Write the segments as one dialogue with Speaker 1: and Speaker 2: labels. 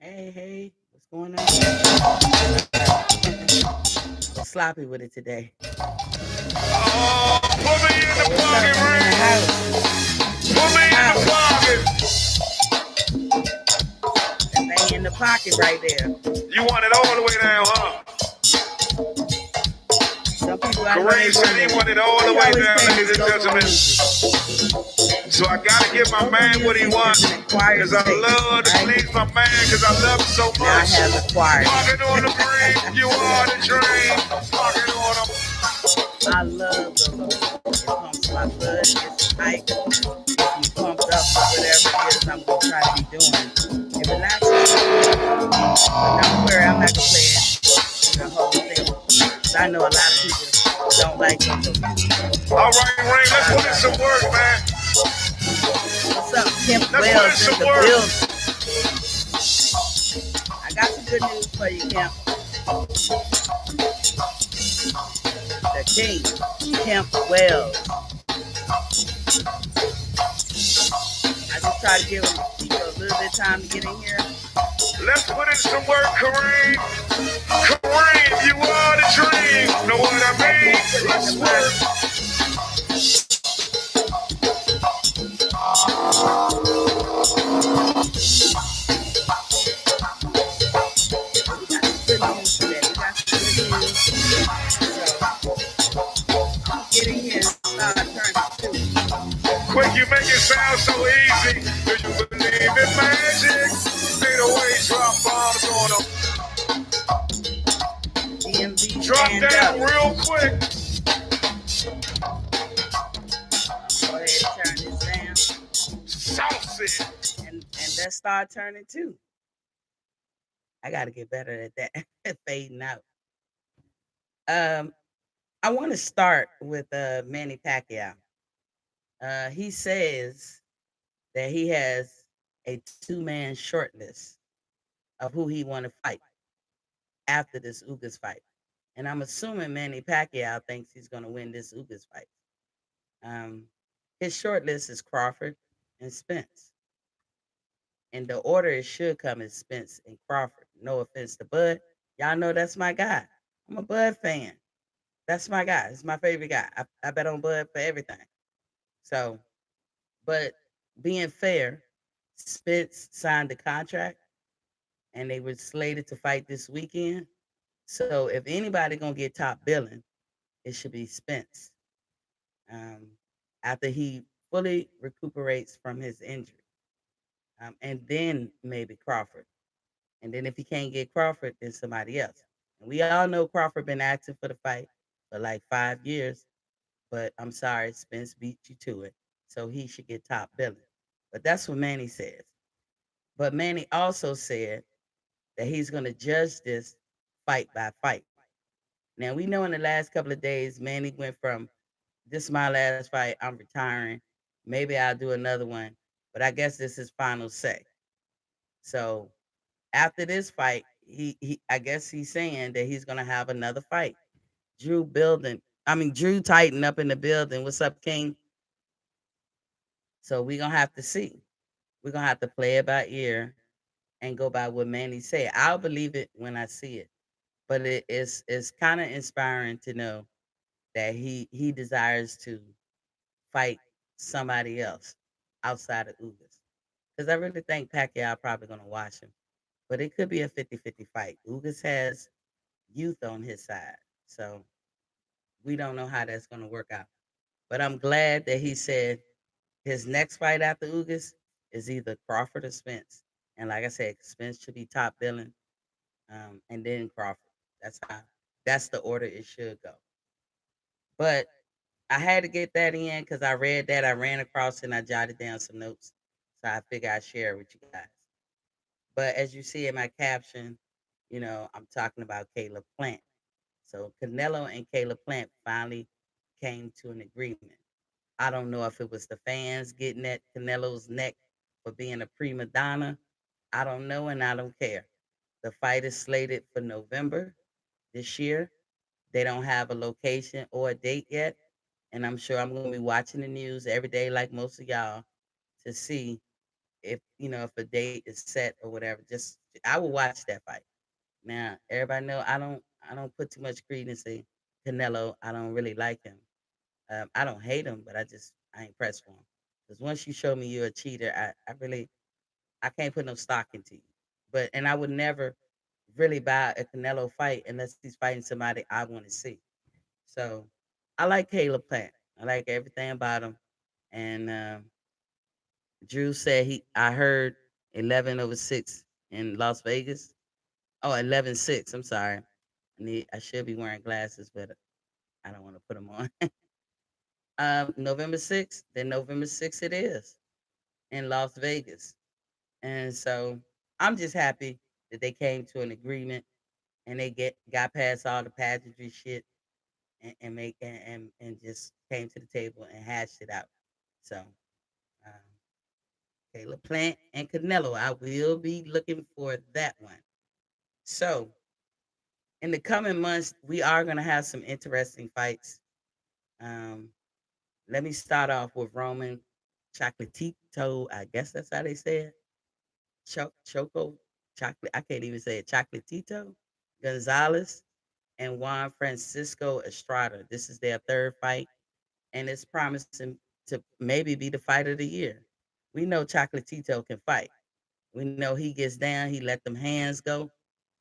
Speaker 1: Hey, what's going on? Sorry. Sloppy with it today.
Speaker 2: Oh, put me in the
Speaker 1: So what's up?
Speaker 2: pocket,
Speaker 1: I'm in the
Speaker 2: Ring.
Speaker 1: house.
Speaker 2: Put
Speaker 1: In
Speaker 2: me
Speaker 1: the
Speaker 2: in the
Speaker 1: house.
Speaker 2: pocket.
Speaker 1: That thing in the pocket right there.
Speaker 2: You want it all the way down, huh?
Speaker 1: Some people I know they
Speaker 2: Kareem said he
Speaker 1: wonder
Speaker 2: wanted all
Speaker 1: why
Speaker 2: the
Speaker 1: you
Speaker 2: way
Speaker 1: always
Speaker 2: down,
Speaker 1: playing
Speaker 2: ladies
Speaker 1: this
Speaker 2: and
Speaker 1: go-go
Speaker 2: gentlemen.
Speaker 1: music.
Speaker 2: So I gotta give my
Speaker 1: Go-go
Speaker 2: man what he
Speaker 1: music is
Speaker 2: wants.
Speaker 1: an acquired
Speaker 2: Cause I
Speaker 1: taste,
Speaker 2: love to
Speaker 1: right?
Speaker 2: please my man, cause I love him so
Speaker 1: Now I
Speaker 2: much.
Speaker 1: have acquired
Speaker 2: Pocket on the
Speaker 1: it.
Speaker 2: breeze, you are the dream. Pocket on him.
Speaker 1: I love go-go music. It pumps my blood, gets me hyped, gets me pumped up for whatever it is I'm gonna try to be doing. It relaxes me. But don't worry, I'm not gonna play it the whole thing. Cause I know a lot of people don't like go-go music.
Speaker 2: Alright, Ring,
Speaker 1: But
Speaker 2: let's
Speaker 1: I
Speaker 2: put in
Speaker 1: love
Speaker 2: some
Speaker 1: it.
Speaker 2: work, man.
Speaker 1: What's up, Kemp
Speaker 2: Let's put in
Speaker 1: Wells in
Speaker 2: some
Speaker 1: the
Speaker 2: work.
Speaker 1: building? I got some good news for you, Kemp. The King, Kemp Wells. I just try to give people a little bit of time to get in here.
Speaker 2: Let's put in some work, Kareem. Kareem, you are the dream. Know what I
Speaker 1: That
Speaker 2: mean?
Speaker 1: King put it in the
Speaker 2: Let's work.
Speaker 1: pocket. But we got some good news today. We got some good news. So I'm gonna get in here and start turning too.
Speaker 2: Quick, you make it sound so easy. Do you believe in magic? Made a way, drop bombs on them.
Speaker 1: DMV
Speaker 2: Drop
Speaker 1: stand
Speaker 2: down
Speaker 1: up.
Speaker 2: real quick.
Speaker 1: I'm gonna go ahead and turn this down
Speaker 2: Saucy.
Speaker 1: and let's start turning too. I gotta get better at that. Fading out. Um, I want to start with Manny Pacquiao. He says that he has a two-man short list of who he want to fight after this Ugas fight. And I'm assuming Manny Pacquiao thinks he's going to win this Ugas fight. Um, his short list is Crawford and Spence. And the order it should come is Spence and Crawford. No offense to Bud. Y'all know that's my guy. I'm a Bud fan. That's my guy. It's my favorite guy. I bet on Bud for everything. So, but being fair, Spence signed the contract and they were slated to fight this weekend. So if anybody gonna get top billing, it should be Spence. Um, after he fully recuperates from his injury, and then maybe Crawford, and then if he can't get Crawford, then somebody else. And we all know Crawford been active for the fight for like 5 years, but I'm sorry, Spence beat you to it, so he should get top billing. But that's what Manny says. But Manny also said that he's going to judge this fight by fight. Now we know in the last couple of days, Manny went from this is my last fight, I'm retiring. Maybe I'll do another one, but I guess this is final say. So after this fight, he I guess he's saying that he's gonna have another fight. Drew Titan up in the building. What's up, King? So we're gonna have to see. We're gonna have to play it by ear and go by what Manny said. I'll believe it when I see it. But it's kind of inspiring to know that he desires to fight somebody else outside of Ugas. Because I really think Pacquiao probably gonna watch him. But it could be a 50-50 fight. Ugas has youth on his side. So we don't know how that's gonna work out. But I'm glad that he said his next fight after Ugas is either Crawford or Spence. And like I said, Spence should be top billing, and then Crawford. That's the order it should go. But I had to get that in because I read that. I ran across it and I jotted down some notes. So I figured I'd share it with you guys. But as you see in my caption, I'm talking about Caleb Plant. So Canelo and Caleb Plant finally came to an agreement. I don't know if it was the fans getting at Canelo's neck for being a prima donna. I don't know and I don't care. The fight is slated for November this year. They don't have a location or a date yet. And I'm sure I'm going to be watching the news every day, like most of y'all, to see if a date is set or whatever, just I will watch that fight. Now, everybody know I don't put too much credence in Canelo. I don't really like him. I don't hate him, but I ain't pressed for him. Because once you show me you're a cheater, I can't put no stock into you. But and I would never really buy a Canelo fight unless he's fighting somebody I want to see. So I like Caleb Plant. I like everything about him. And Drew said I heard 11 over 6 in Las Vegas. Oh, 11-6. I'm sorry. I should be wearing glasses, but I don't want to put them on. November 6th, then November 6th it is in Las Vegas. And so I'm just happy that they came to an agreement and they got past all the pageantry shit and just came to the table and hashed it out. So um, Caleb Plant and Canelo, I will be looking for that one. So in the coming months, we are going to have some interesting fights. Um, Let me start off with Roman Chocolatito. I guess that's how they say it. Choco Chocolate. I can't even say it. Chocolatito Gonzalez and Juan Francisco Estrada. This is their third fight, and it's promising to maybe be the fight of the year. We know Chocolatito can fight. We know he gets down. He let them hands go.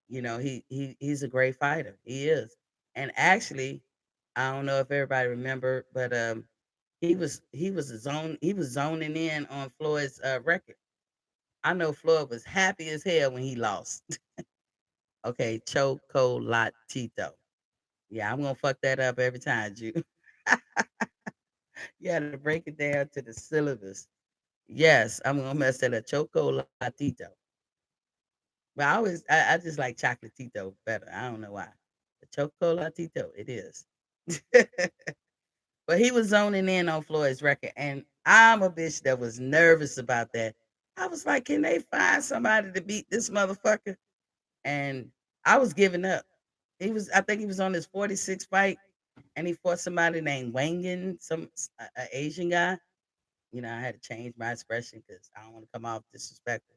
Speaker 1: He's a great fighter. He is. And actually, I don't know if everybody remember, but he was zoning in on Floyd's record. I know Floyd was happy as hell when he lost. Okay, Chocolatito. Yeah, I'm gonna fuck that up every time, Jew. You had to break it down to the syllabus. Yes, I'm gonna mess that up. Chocolatito. But I just like Chocolatito better. I don't know why. The Chocolatito, it is. But he was zoning in on Floyd's record, and I'm a bitch that was nervous about that. I was like, can they find somebody to beat this motherfucker? And I was giving up. I think he was on his 46th fight, and he fought somebody named Wangan, a Asian guy. I had to change my expression because I don't want to come off disrespectful.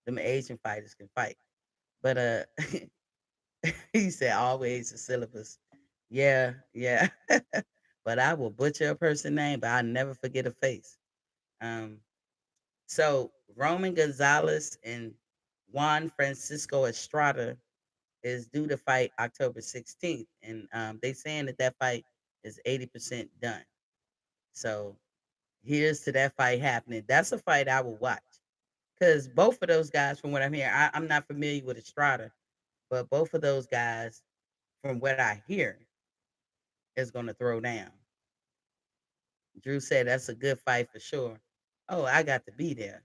Speaker 1: Them Asian fighters can fight, but he said always a syllabus. Yeah, yeah. But I will butcher a person's name, but I'll never forget a face. Um, so Roman Gonzalez and Juan Francisco Estrada is due to fight October 16th, and they saying that fight is 80% done. So here's to that fight happening. That's a fight I will watch because both of those guys, from what I'm hearing, I'm not familiar with Estrada, but both of those guys, from what I hear, is going to throw down. Drew said that's a good fight for sure. Oh, I got to be there.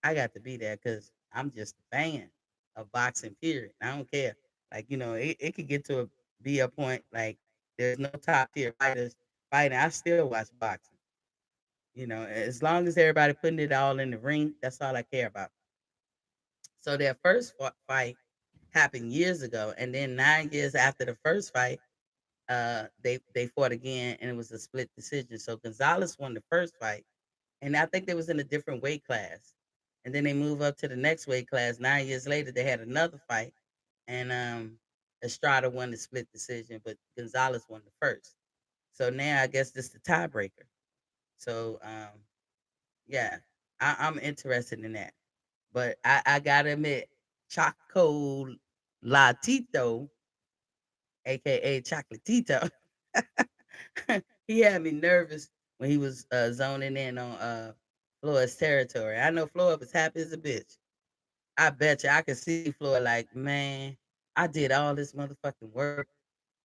Speaker 1: I got to be there because I'm just a fan of boxing. Period. I don't care. Like it could get to be a point like there's no top tier fighters fighting. I still watch boxing. As long as everybody putting it all in the ring, that's all I care about. So their first fight happened years ago, and then 9 years after the first fight, they fought again, and it was a split decision. So Gonzalez won the first fight, and I think they was in a different weight class. And then they move up to the next weight class. 9 years later, they had another fight, and Estrada won the split decision, but Gonzalez won the first. So now I guess this is the tiebreaker. So yeah, I'm interested in that. But I gotta admit, Choco Latito, aka Chocolatito, he had me nervous when he was zoning in on Floyd's territory. I know Floyd was happy as a bitch. I bet you I could see Floyd like, man, I did all this motherfucking work,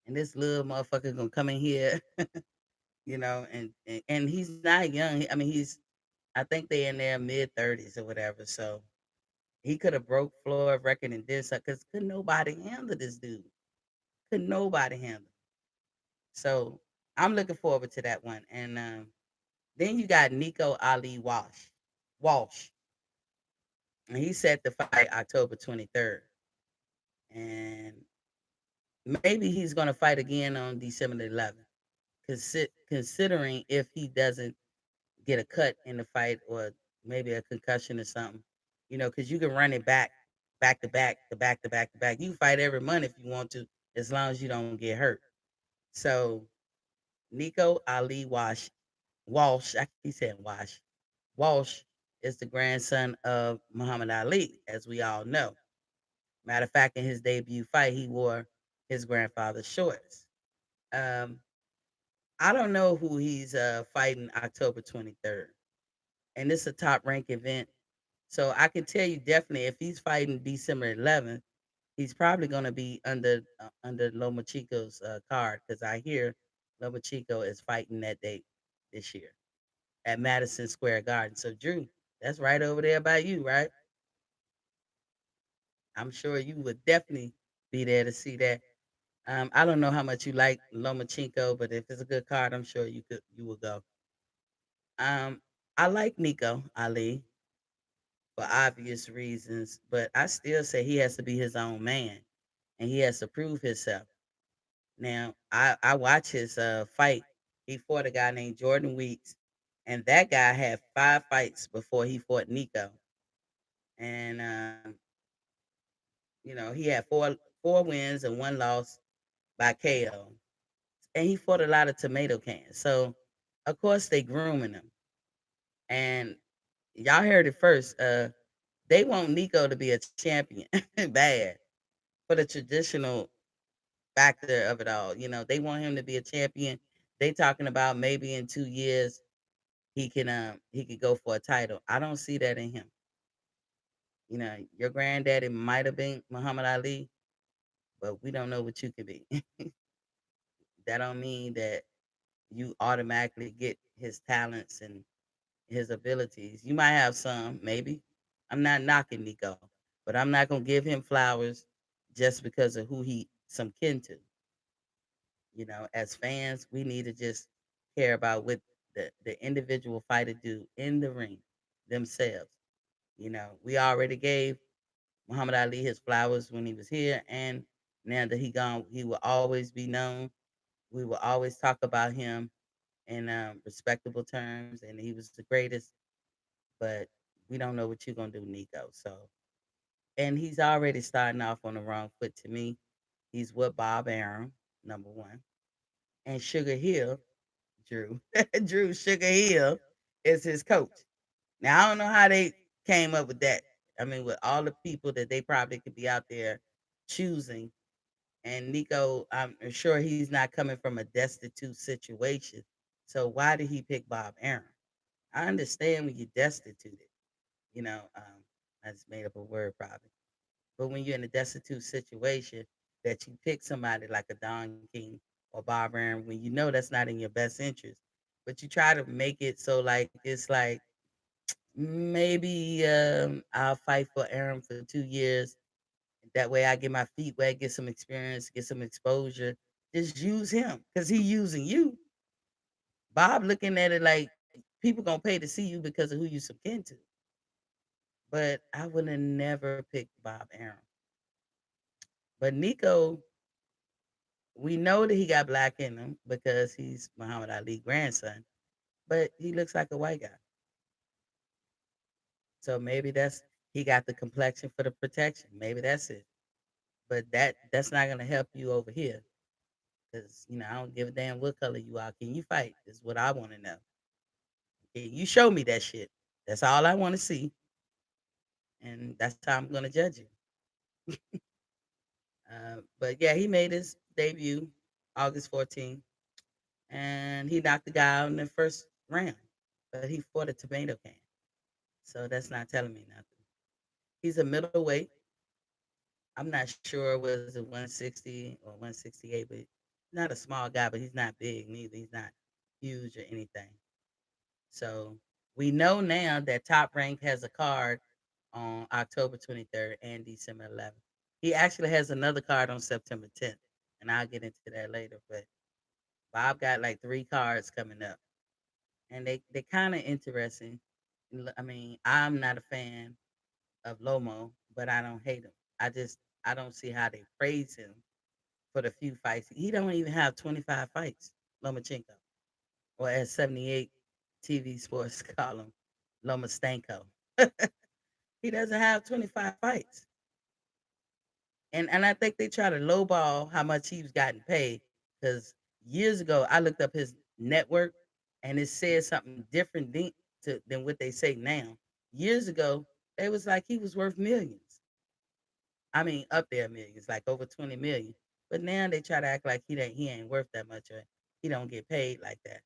Speaker 1: and this little motherfucker gonna come in here, and he's not young. I mean, I think they in their mid 30s or whatever. So he could have broke Floyd record and did something because could nobody handle this dude. Could nobody handle. So I'm looking forward to that one. And then you got Nico Ali Walsh, and he set the fight October 23rd. And maybe he's going to fight again on December the 11th, considering if he doesn't get a cut in the fight or maybe a concussion or something, because you can run it back. back to back to back to back to back. You fight every month if you want to, as long as you don't get hurt. So Nico Ali Walsh, I keep saying Walsh is the grandson of Muhammad Ali, as we all know. Matter of fact, in his debut fight, he wore his grandfather's shorts. Um, I don't know who he's fighting October 23rd, and this is a top rank event. So I can tell you definitely if he's fighting December 11th, he's probably going to be under Loma Chico's card because I hear Loma Chico is fighting that date this year at Madison Square Garden. So Drew, that's right over there by you, right? I'm sure you would definitely be there to see that. I don't know how much you like Lomachenko, but if it's a good card, I'm sure you will go. Um, I like Nico Ali for obvious reasons, but I still say he has to be his own man and he has to prove himself. Now, I watch his fight. He fought a guy named Jordan Weeks, and that guy had 5 fights before he fought Nico. And he had four wins and one loss by KO. And he fought a lot of tomato cans. So of course they grooming him. And y'all heard it first. They want Nico to be a champion bad for the traditional factor of it all. They want him to be a champion. They talking about maybe in 2 years he could go for a title. I don't see that in him. Your granddaddy might have been Muhammad Ali, but we don't know what you could be. That don't mean that you automatically get his talents and his abilities. You might have some, maybe. I'm not knocking Nico, but I'm not gonna give him flowers just because of who he some kin to. As fans, we need to just care about what the individual fighter do in the ring themselves. We already gave Muhammad Ali his flowers when he was here, and now that he gone, he will always be known. We will always talk about him in respectable terms, and he was the greatest. But we don't know what you're gonna do, Nico. So, and he's already starting off on the wrong foot to me. He's with Bob Arum, number one, and Sugar Hill, Drew, Drew Sugar Hill is his coach. Now I don't know how they came up with that. I mean, with all the people that they probably could be out there choosing, and Nico, I'm sure he's not coming from a destitute situation. So why did he pick Bob Arum? I understand when you're destitute. I just made up a word probably. But when you're in a destitute situation, that you pick somebody like a Don King or Bob Aaron when you know that's not in your best interest, but you try to make it so like it's like maybe I'll fight for Aaron for 2 years. That way I get my feet wet, get some experience, get some exposure. Just use him because he using you. Bob looking at it like people gonna pay to see you because of who you some kin to. But I would have never picked Bob Arum. But Nico, we know that he got black in him because he's Muhammad Ali's grandson, but he looks like a white guy. So maybe he got the complexion for the protection. Maybe that's it. But that's not gonna help you over here because I don't give a damn what color you are. Can you fight? Is what I want to know. Can you show me that shit? That's all I want to see, and that's how I'm gonna judge you. But yeah, he made his debut August 14th, and he knocked the guy out in the first round. But he fought a tomato can, so that's not telling me nothing. He's a middleweight. I'm not sure was it 160 or 168, but he's not a small guy, but he's not big neither. He's not huge or anything. So we know now that Top Rank has a card on October 23rd and December 11th. He actually has another card on September 10th, and I'll get into that later. But Bob got like 3 cards coming up, and they kind of interesting. I mean, I'm not a fan of Lomo, but I don't hate him. I don't see how they praise him for the few fights. He don't even have 25 fights, Lomachenko, or as 78 TV Sports call him, Lomastanko. He doesn't have 25 fights. And I think they try to lowball how much he was gotten paid. Because years ago, I looked up his network, and it said something different than what they say now. Years ago, they was like he was worth millions. I mean, up there millions, like over 20 million. But now they try to act like he ain't worth that much, or he don't get paid like that.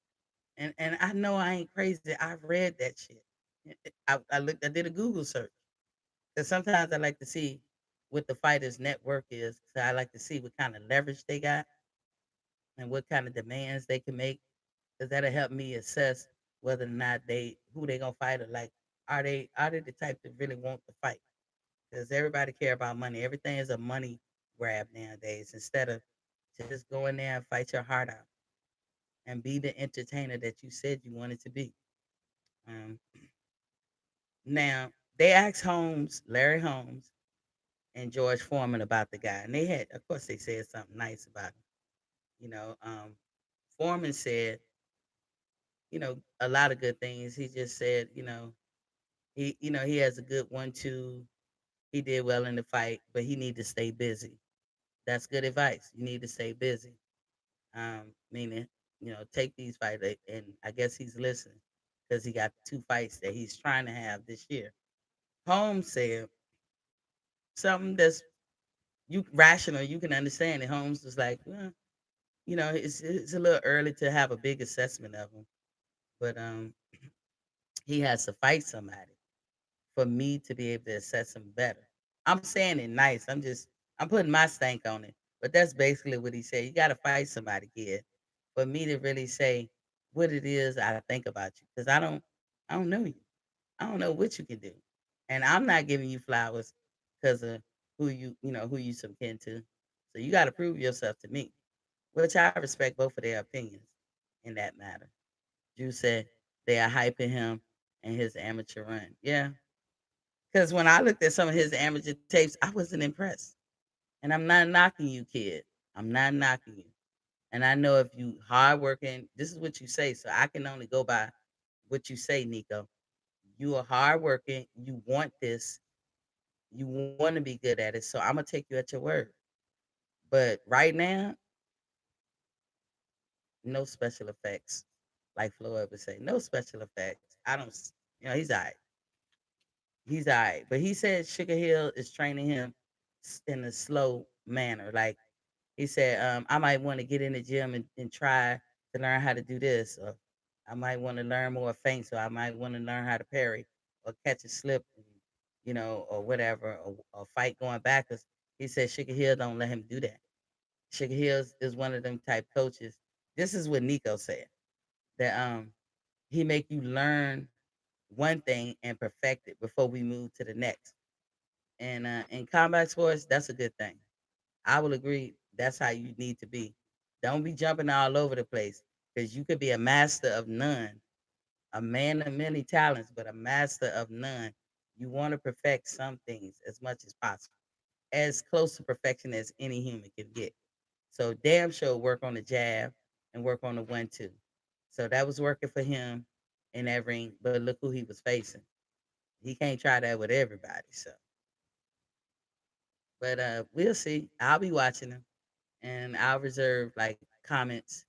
Speaker 1: And I know I ain't crazy. I've read that shit. I did a Google search. Because sometimes I like to see what the fighter's network is. So I like to see what kind of leverage they got and what kind of demands they can make. Because that'll help me assess whether or not who they gonna fight, or like are they the type that really want to fight? Because everybody care about money. Everything is a money grab nowadays. Instead of just go in there and fight your heart out and be the entertainer that you said you wanted to be. Um, Now they asked Larry Holmes, and George Foreman about the guy, and they had, of course, they said something nice about him. You know, Foreman said, a lot of good things. He just said, he has a good 1-2. He did well in the fight, but he need to stay busy. That's good advice. You need to stay busy. Meaning, take these fights, and I guess he's listening because he got 2 fights that he's trying to have this year. Holmes said something that's you rational, you can understand it. Holmes was like, well, it's a little early to have a big assessment of him, but he has to fight somebody for me to be able to assess him better. I'm saying it nice. I'm putting my stank on it, but that's basically what he said. You got to fight somebody, kid, for me to really say what it is I think about you, because I don't know you. I don't know what you can do, and I'm not giving you flowers because of who you some kin to. So you got to prove yourself to me, which I respect both of their opinions in that matter. Drew said they are hyping him and his amateur run. Yeah, because when I looked at some of his amateur tapes, I wasn't impressed. And I'm not knocking you, kid. I'm not knocking you. And I know if you hardworking, this is what you say. So I can only go by what you say, Nico. You are hardworking. You want this. You want to be good at it. So I'm gonna take you at your word. But right now, no special effects. Like Floyd would say, no special effects. I don't. He's all right. He's all right. But he said Sugar Hill is training him in a slow manner. Like he said, I might want to get in the gym and try to learn how to do this, or I might want to learn more feints, or I might want to learn how to parry or catch a slip, or whatever, or fight going back. 'Cause he said Sugar Hill don't let him do that. Sugar Hill is one of them type coaches. This is what Nico said, that he make you learn one thing and perfect it before we move to the next. And in combat sports, that's a good thing. I will agree. That's how you need to be. Don't be jumping all over the place, because you could be a master of none, a man of many talents, but a master of none. You want to perfect some things as much as possible, as close to perfection as any human can get. So damn sure work on the jab and work on the 1-2. So that was working for him in that ring, but look who he was facing. He can't try that with everybody. So, but we'll see. I'll be watching him, and I'll reserve like comments,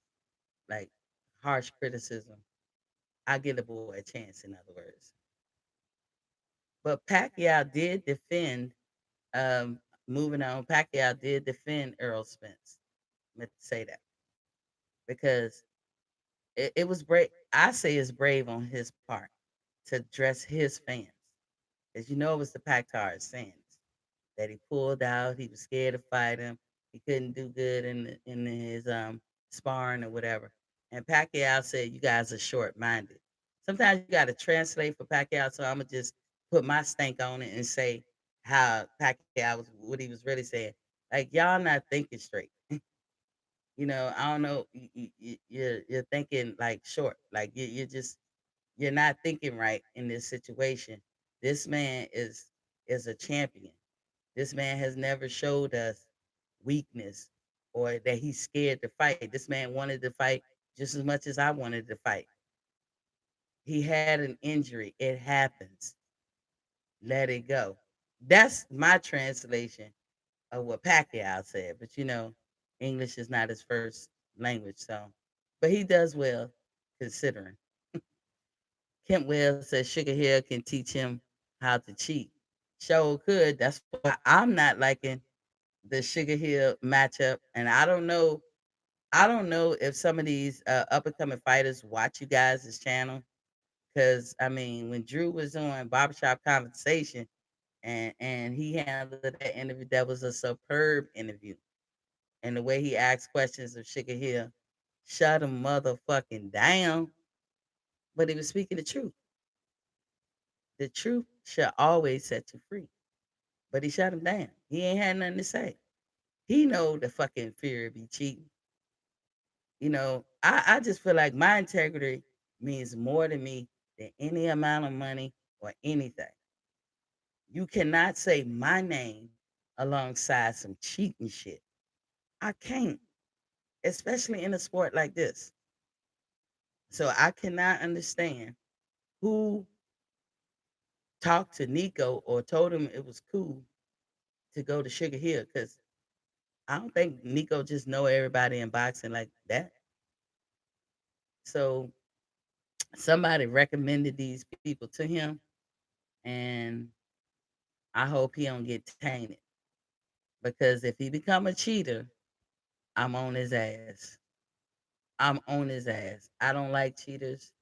Speaker 1: like harsh criticism. I'll give the boy a chance, in other words. But Pacquiao did defend. Um, Moving on, Pacquiao did defend Earl Spence. Meant to say that because it was brave. I say it's brave on his part to address his fans, as it was the Pacquiao fans that he pulled out. He was scared to fight him. He couldn't do good in his sparring or whatever. And Pacquiao said, "You guys are short minded." Sometimes you got to translate for Pacquiao, so I'm gonna just put my stank on it and say how Pacquiao was, what he was really saying. Like, y'all not thinking straight. I don't know. You're thinking like short. Like you're not thinking right in this situation. This man is a champion. This man has never showed us weakness or that he's scared to fight. This man wanted to fight just as much as I wanted to fight. He had an injury. It happens. Let it go. That's my translation what Pacquiao said, but English is not his first language, so but he does well considering. Kent Wells says Sugar Hill can teach him how to cheat. Sure could. That's why I'm not liking the Sugar Hill matchup, and I don't know. I don't know if some of these up and coming fighters watch you guys' channel because I mean, when Drew was on Barbershop Conversation and he handled that interview, that was a superb interview, and the way he asked questions of Sugar Hill, shut him motherfucking down. But he was speaking the truth. The truth shall always set you free. But he shut him down. He ain't had nothing to say. He know the fucking fear of be cheating. I just feel like my integrity means more to me than any amount of money or anything. You cannot say my name alongside some cheating shit. I can't, especially in a sport like this. So I cannot understand who talked to Nico or told him it was cool to go to Sugar Hill because I don't think Nico just know everybody in boxing like that. So somebody recommended these people to him, and I hope he don't get tainted because if he become a cheater, I'm on his ass. I'm on his ass. I don't like cheaters,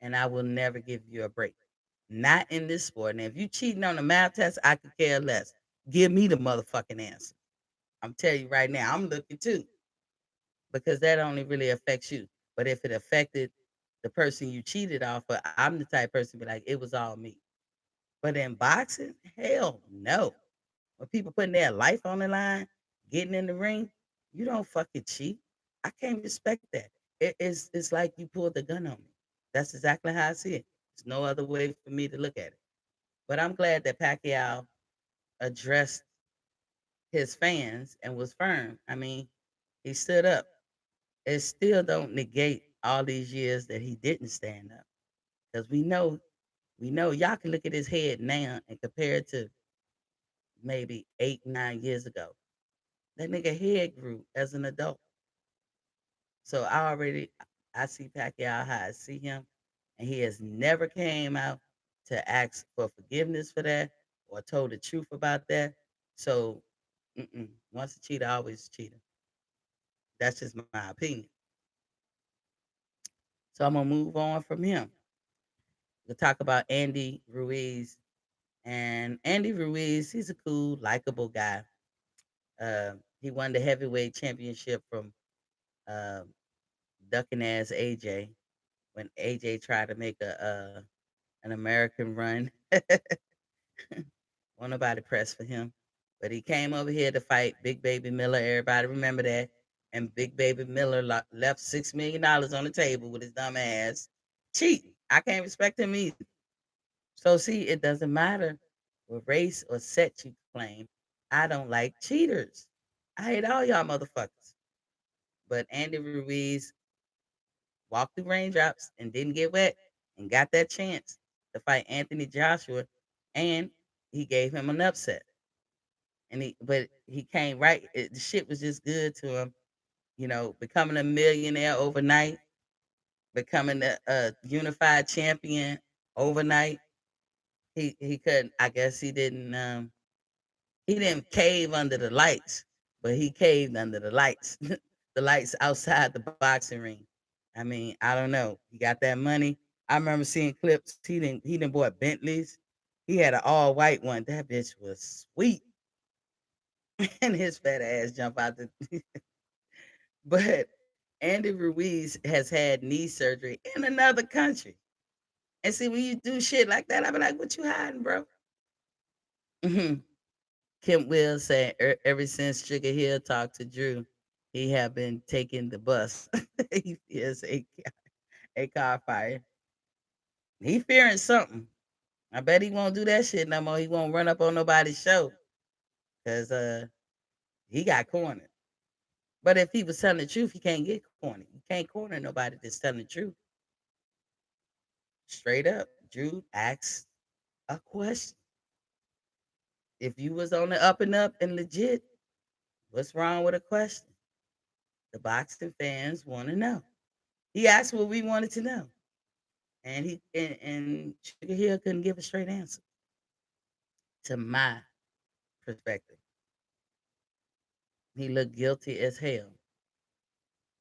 Speaker 1: and I will never give you a break. Not in this sport. And if you cheating on the math test, I could care less. Give me the motherfucking answer. I'm telling you right now, I'm looking too because that only really affects you. But if it affected the person you cheated off of, I'm the type person to be like, it was all me. But in boxing, hell no. When people putting their life on the line, getting in the ring, you don't fucking cheat. I can't respect that. It's like you pulled the gun on me. That's exactly how I see it. There's no other way for me to look at it. But I'm glad that Pacquiao addressed his fans and was firm. I mean, he stood up. It still don't negate all these years that he didn't stand up. Because we know y'all can look at his head now and compare it to maybe 8, 9 years ago. That nigga head grew as an adult. So I see Pacquiao how I see him, and he has never came out to ask for forgiveness for that or told the truth about that. So once a cheater, always a cheater. That's just my opinion. So I'm gonna move on from him. We'll talk about Andy Ruiz. And Andy Ruiz, he's a cool, likable guy. He won the heavyweight championship from uh, ducking ass AJ when AJ tried to make an American run. Won't nobody press for him. But he came over here to fight Big Baby Miller. Everybody remember that. And Big Baby Miller left $6 million on the table with his dumb ass. Cheating. I can't respect him either. So see, it doesn't matter what race or set you claim. I don't like cheaters. I hate all y'all motherfuckers. But Andy Ruiz walked through raindrops and didn't get wet and got that chance to fight Anthony Joshua, and he gave him an upset. But he came right. The shit was just good to him, becoming a millionaire overnight, becoming a unified champion overnight. He couldn't. I guess he didn't. He didn't cave under the lights, but he caved under the lights, the lights outside the boxing ring. I mean, I don't know. He got that money. I remember seeing clips. He didn't bought Bentleys. He had an all white one. That bitch was sweet, and his fat ass jump out the. But Andy Ruiz has had knee surgery in another country. And see, when you do shit like that, I be like, "What you hiding, bro?" Mhm. Kemp Will said ever since Sugar Hill talked to Drew, he have been taking the bus. He fears a car fire. He fearing something. I bet he won't do that shit no more. He won't run up on nobody's show because he got cornered. But if he was telling the truth, he can't get cornered. You can't corner nobody that's telling the truth. Straight up, Drew asked a question. If you was on the up and up and legit, What's wrong with a question? The boxing fans want to know. He asked what we wanted to know, and and Sugar Hill couldn't give a straight answer to my perspective. He looked guilty as hell,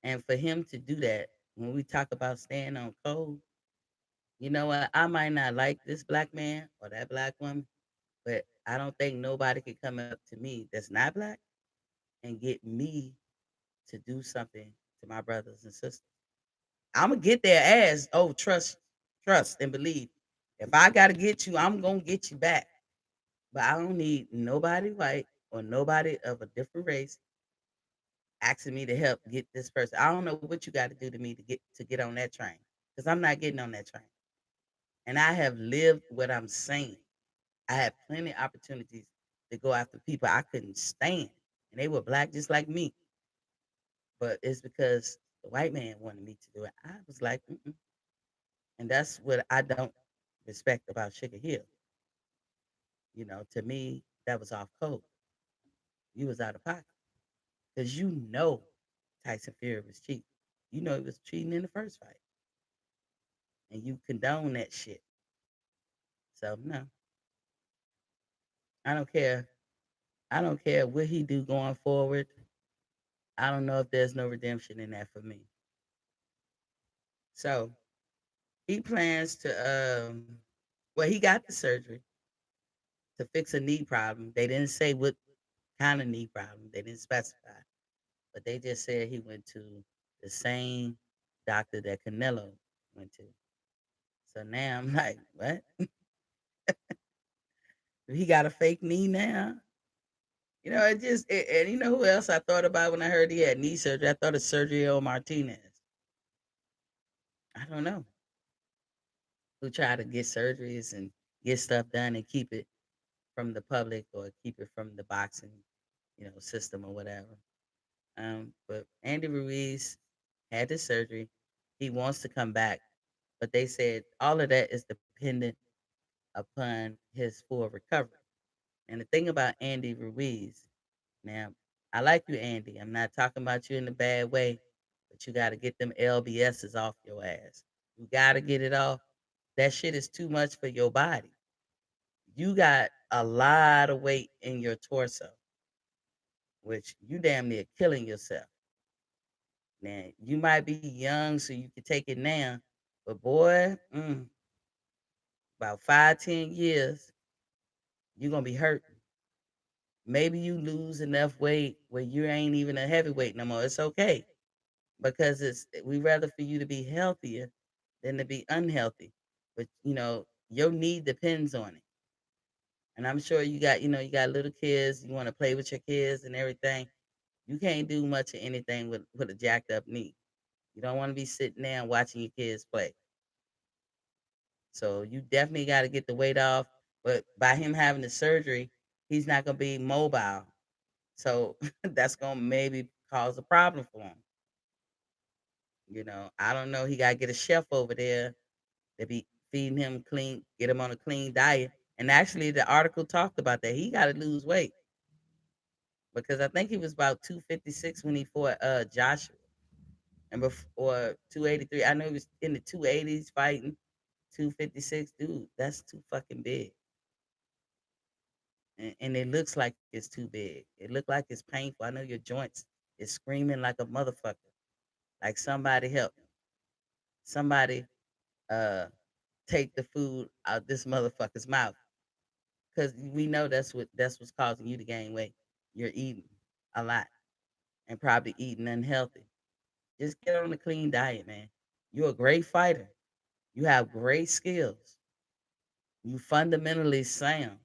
Speaker 1: and for him to do that, when we talk about staying on code, you know what? I might not like this black man or that black woman, but I don't think nobody could come up to me that's not black and get me to do something to my brothers and sisters. I'm gonna get their ass. Oh, trust and believe. If I gotta get you, I'm gonna get you back. But I don't need nobody white or nobody of a different race asking me to help get this person. I don't know what you got to do to me to get on that train because I'm not getting on that train. And I have lived what I'm saying. I had plenty of opportunities to go after people I couldn't stand, and they were black just like me. But it's because the white man wanted me to do it. I was like, mm-mm. And that's what I don't respect about Sugar Hill. To me, that was off code. You was out of pocket because Tyson Fury was cheating. You know he was cheating in the first fight, and you condone that shit. So no, I don't care. I don't care what he do going forward. I don't know if there's no redemption in that for me. So he plans to well, he got the surgery to fix a knee problem. They didn't say what kind of knee problem. They didn't specify. But they just said he went to the same doctor that Canelo went to. So now I'm like, what? He got a fake knee now? And you know who else I thought about when I heard he had knee surgery? I thought of Sergio Martinez. I don't know, who tried to get surgeries and get stuff done and keep it from the public or keep it from the boxing, system or whatever. But Andy Ruiz had the surgery. He wants to come back, but they said all of that is dependent upon his full recovery. And the thing about Andy Ruiz, now, I like you, Andy. I'm not talking about you in a bad way, but you got to get them LBSs off your ass. You got to get it off. That shit is too much for your body. You got a lot of weight in your torso, which you damn near killing yourself. Now, you might be young, so you can take it now, but boy, about 5, 10 years, you're gonna be hurting. Maybe you lose enough weight where you ain't even a heavyweight no more. It's okay because we rather for you to be healthier than to be unhealthy. But your need depends on it. And I'm sure you got little kids, you want to play with your kids and everything. You can't do much of anything with a jacked up knee. You don't want to be sitting there and watching your kids play. So you definitely got to get the weight off. But by him having the surgery, he's not gonna be mobile. So that's gonna maybe cause a problem for him. I don't know. He gotta get a chef over there to be feeding him clean, get him on a clean diet. And actually, the article talked about that. He got to lose weight because I think he was about 256 when he fought Joshua, and before 283. I know he was in the 280s fighting 256. Dude, that's too fucking big, and it looks like it's too big. It looked like it's painful. I know your joints is screaming like a motherfucker. Like somebody help, somebody uh take the food out this motherfucker's mouth. Because we know that's what's causing you to gain weight. You're eating a lot and probably eating unhealthy. Just get on a clean diet, man. You're a great fighter. You have great skills. You fundamentally sound.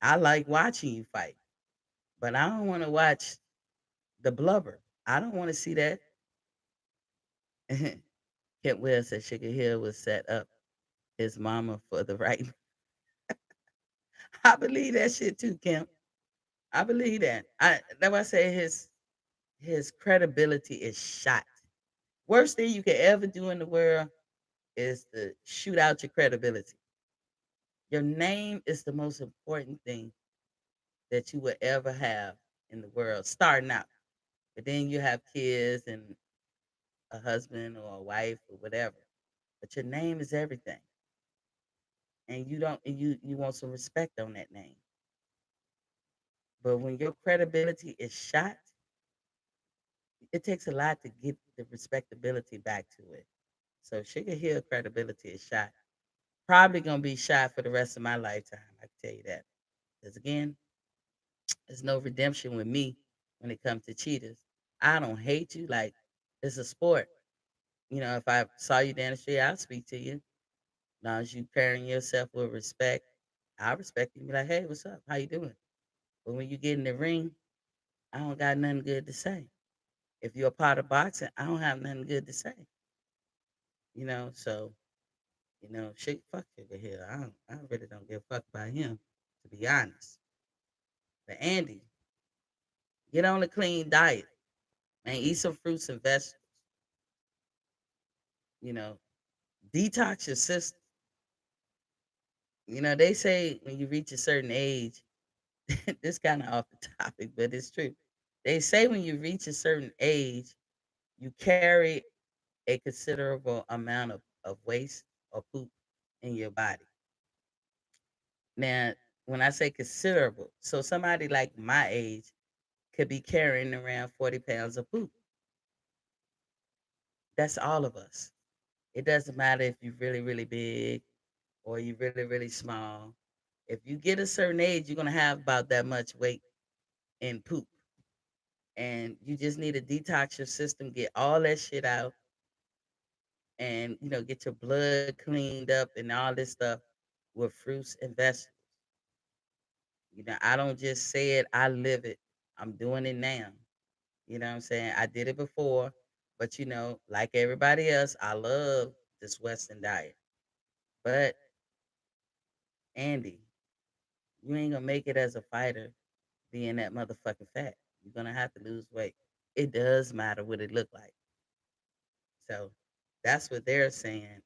Speaker 1: I like watching you fight, but I don't want to watch the blubber. I don't want to see that. Kent Will said Sugar Hill was set up his mama for the right. I believe that shit too, Kemp. I believe that. That's why I say his credibility is shot. Worst thing you could ever do in the world is to shoot out your credibility. Your name is the most important thing that you will ever have. in the world starting out. But then you have kids and a husband or a wife or whatever. But your name is everything. And you don't you want some respect on that name. But when your credibility is shot, it takes a lot to get the respectability back to it. So Sugar Hill credibility is shot. Probably gonna be shot for the rest of my lifetime. I can tell you that. Because again, there's no redemption with me when it comes to cheaters. I don't hate you. Like it's a sport. If I saw you down the street, I'll speak to you. As long as you carrying yourself with respect, I respect you. Be like, hey, what's up? How you doing? But when you get in the ring, I don't got nothing good to say. If you're a part of boxing, I don't have nothing good to say. So fuck Sugar Hill. I really don't give a fuck about him, to be honest. But Andy, get on a clean diet and eat some fruits and vegetables. You know, detox your system. They say when you reach a certain age, this kind of off the topic, but it's true. They say when you reach a certain age, you carry a considerable amount of waste or poop in your body. Now, when I say considerable, so somebody like my age could be carrying around 40 pounds of poop. That's all of us. It doesn't matter if you're really, really big or you're really, really small. If you get a certain age, you're going to have about that much weight in poop. And you just need to detox your system, get all that shit out, and, get your blood cleaned up and all this stuff with fruits and vegetables. I don't just say it, I live it. I'm doing it now. You know what I'm saying? I did it before, but like everybody else, I love this Western diet. But Andy, you ain't gonna make it as a fighter being that motherfucking fat. You're gonna have to lose weight. It does matter what it look like. So that's what they're saying.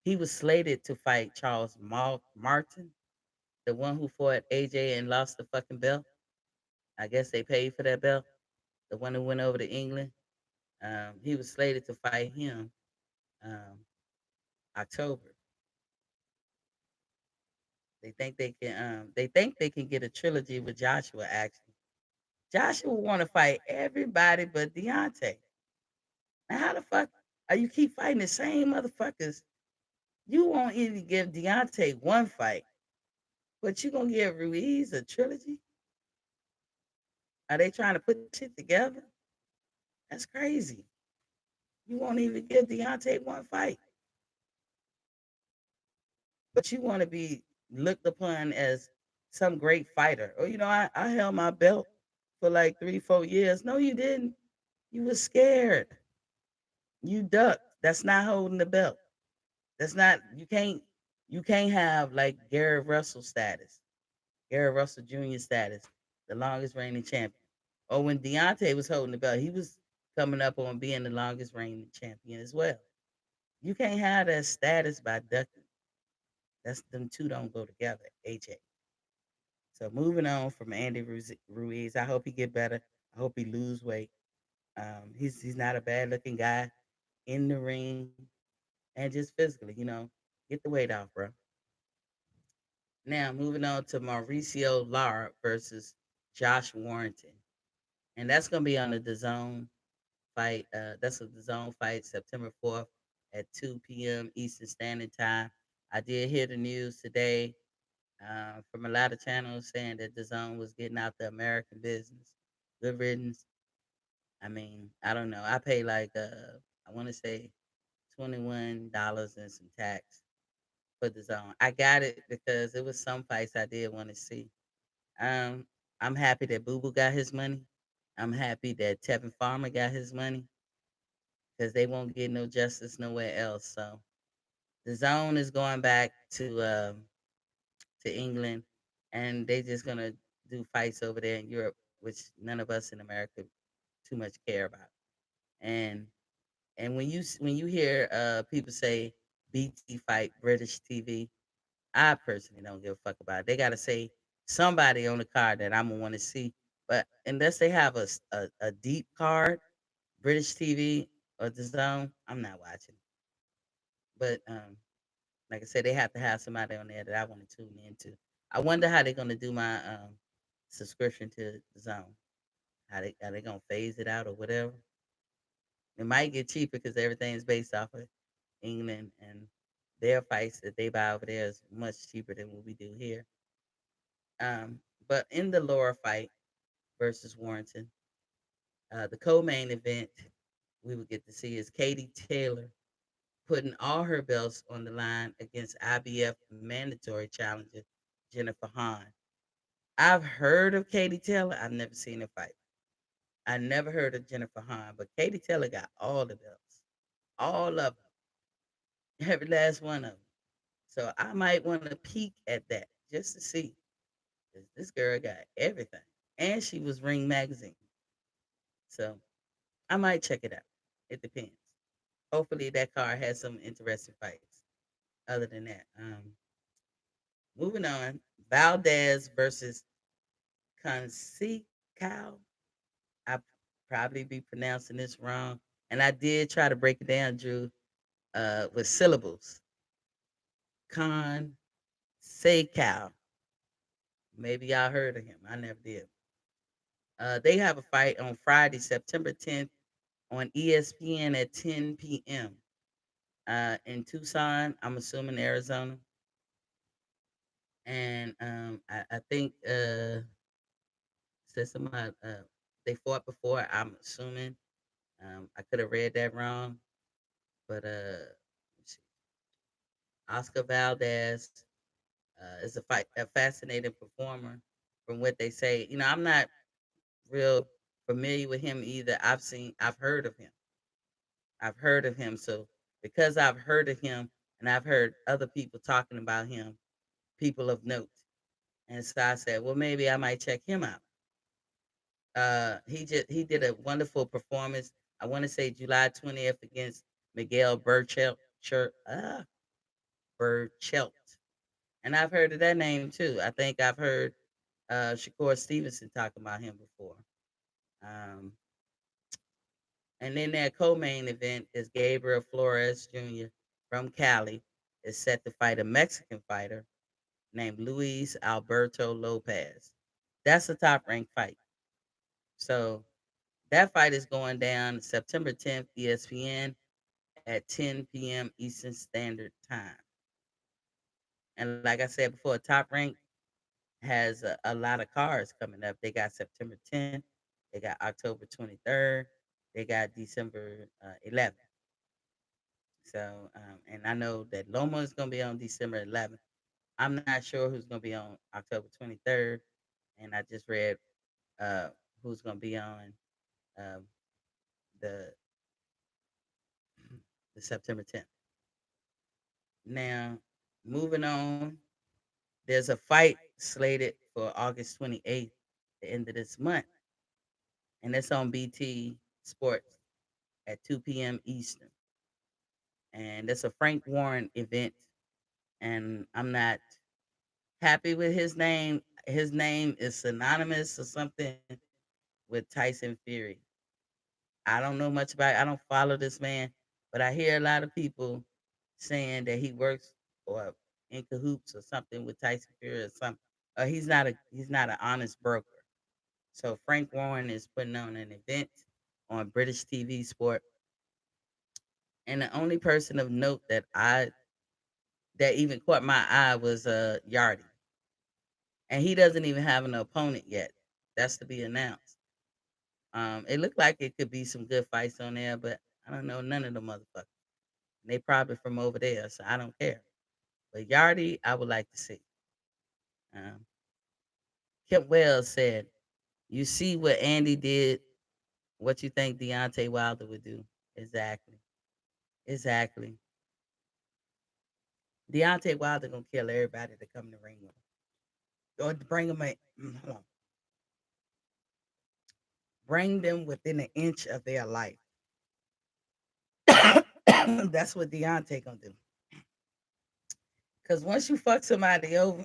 Speaker 1: He was slated to fight Charles Martin, the one who fought AJ and lost the fucking belt. I guess they paid for that belt. The one who went over to England. He was slated to fight him um, October. They think they can get a trilogy with Joshua. Actually, Joshua want to fight everybody but Deontay. Now, how the fuck are you keep fighting the same motherfuckers? You won't even give Deontay one fight, but you gonna give Ruiz a trilogy? Are they trying to put shit together? That's crazy. You won't even give Deontay one fight, but you want to be looked upon as some great fighter. Or I held my belt for like 3, 4 years. No, you didn't. You was scared. You ducked. That's not holding the belt. That's not. You can't have like Gary Russell status, Gary Russell Jr. status, the longest reigning champion. Or when Deontay was holding the belt, he was coming up on being the longest reigning champion as well. You can't have that status by ducking. That's them two don't go together. AJ. So moving on from Andy Ruiz, I hope he get better. I hope he lose weight. He's not a bad looking guy in the ring and just physically. Get the weight off, bro. Now moving on to Mauricio Lara versus Josh Warrington, and that's gonna be on the DAZN fight. That's a DAZN fight, September 4th at 2 p.m. Eastern Standard Time. I did hear the news today from a lot of channels saying that DAZN was getting out the American business. Good riddance. I mean, I don't know. I pay like I want to say $21 and some tax for DAZN. I got it because it was some fights I did want to see. Um, I'm happy that Boo Boo got his money. I'm happy that Tevin Farmer got his money because they won't get no justice nowhere else. So the zone is going back to England, and they just gonna do fights over there in Europe, which none of us in America too much care about. And when you hear people say BT fight British TV, I personally don't give a fuck about it. They gotta say somebody on the card that I'm gonna want to see But unless they have a deep card, British TV or the Zone, I'm not watching. But like I said, they have to have somebody on there that I want to tune into. I wonder how they're gonna do my subscription to the Zone. How they are they gonna phase it out or whatever? It might get cheaper because everything's based off of England, and their fights that they buy over there is much cheaper than what we do here. But in the Laura fight versus Warrington, the co-main event we would get to see is Katie Taylor putting all her belts on the line against IBF mandatory challenger Jennifer Hahn. I've heard of Katie Taylor. I've never seen her fight. I never heard of Jennifer Hahn, but Katie Taylor got all the belts, all of them, every last one of them. So I might want to peek at that just to see. 'Cause this girl got everything, and she was Ring Magazine, so I might check it out. It depends. Hopefully that card has some interesting fights. Other than that, moving on, Valdez versus Consequent. I probably be pronouncing this wrong, and I did try to break it down, Drew, with syllables. Con Seikow. Maybe y'all heard of him. I never did. They have a fight on Friday, September 10th on ESPN at 10 p.m. In Tucson, I'm assuming Arizona. And I think said somebody they fought before. I'm assuming I could have read that wrong, but let's see. Oscar Valdez is a fascinating performer. From what they say, I'm not real familiar with him either. I've heard of him. I've heard of him. So because I've heard of him and I've heard other people talking about him, people of note, and so I said, well, maybe I might check him out. He did a wonderful performance. I want to say July 20th against Miguel Burchelt, and I've heard of that name too. I think I've heard Shakur Stevenson talking about him before. Um, and then their co-main event is Gabriel Flores Jr. from Cali is set to fight a Mexican fighter named Luis Alberto Lopez. That's a top ranked fight. So that fight is going down September 10th, ESPN at 10 p.m. Eastern Standard Time. And like I said before, Top Rank has a lot of cards coming up. They got September 10th, they got October 23rd, they got December 11th. So, and I know that Loma is going to be on December 11th. I'm not sure who's going to be on October 23rd. And I just read uh, who's going to be on um, the the September 10th. Now, moving on, there's a fight slated for August 28th, the end of this month, and it's on BT Sports at 2 p.m. Eastern. And it's a Frank Warren event, and I'm not happy with his name. His name is synonymous or something with Tyson Fury. I don't know much about it. I don't follow this man, but I hear a lot of people saying that he works or in cahoots or something with Tyson Fury or something. He's not an honest broker. So Frank Warren is putting on an event on British TV Sport, and the only person of note that even caught my eye was Yardy, and he doesn't even have an opponent yet. That's to be announced. It looked like it could be some good fights on there, but I don't know none of the motherfuckers. They probably from over there, so I don't care. But Yardy, I would like to see. Um, Kip Wells said, "You see what Andy did. What you think Deontay Wilder would do? Exactly, exactly. Deontay Wilder gonna kill everybody that come in the ring with him, or bring them hold on, bring them within an inch of their life. That's what Deontay gonna do. Cause once you fuck somebody over,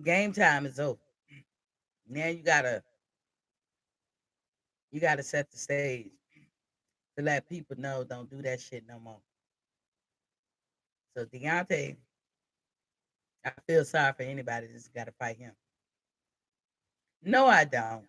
Speaker 1: game time is over. Now you gotta You got to set the stage to let people know don't do that shit no more. So Deontay, I feel sorry for anybody that's got to fight him. No, I don't.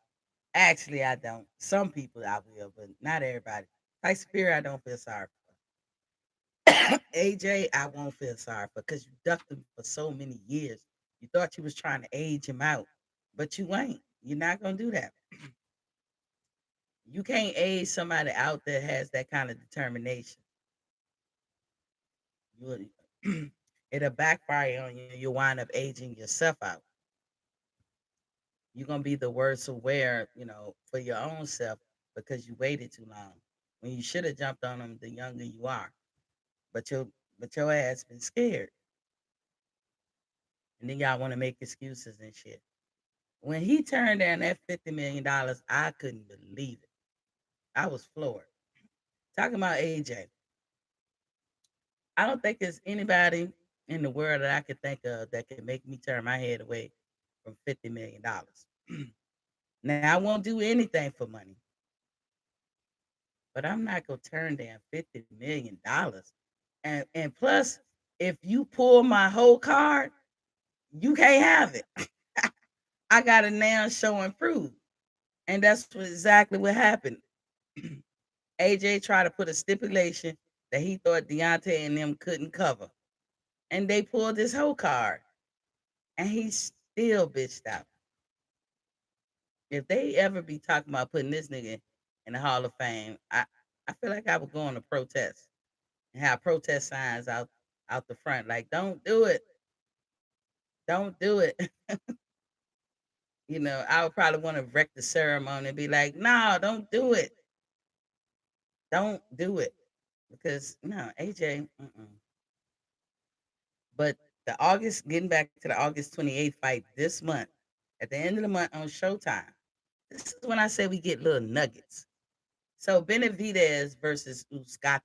Speaker 1: Actually, I don't. Some people I will, but not everybody. Like Spirit, I don't feel sorry for. AJ, I won't feel sorry for because you ducked him for so many years. You thought you was trying to age him out, but you ain't. You're not gonna do that. You can't age somebody out that has that kind of determination. You, it'll backfire on you. You'll wind up aging yourself out. You're gonna be the worse aware, for your own self because you waited too long. When you should have jumped on them the younger you are. But your ass been scared. And then y'all want to make excuses and shit. When he turned down that $50 million, I couldn't believe it. I was floored. Talking about AJ. I don't think there's anybody in the world that I could think of that can make me turn my head away from $50 million. Now I won't do anything for money, but I'm not gonna turn down $50 million. And plus, if you pull my whole card, you can't have it. I got it now show and prove. And that's exactly what happened. AJ tried to put a stipulation that he thought Deontay and them couldn't cover. And they pulled his whole card. And he still bitched out. If they ever be talking about putting this nigga in the Hall of Fame, I feel like I would go on a protest and have protest signs out the front. Like, don't do it. Don't do it. I would probably want to wreck the ceremony and be like, no, don't do it. Don't do it. Because no, AJ, but getting back to the August 28th fight this month, at the end of the month on Showtime, this is when I say we get little nuggets. So Benavidez versus Uzcategui.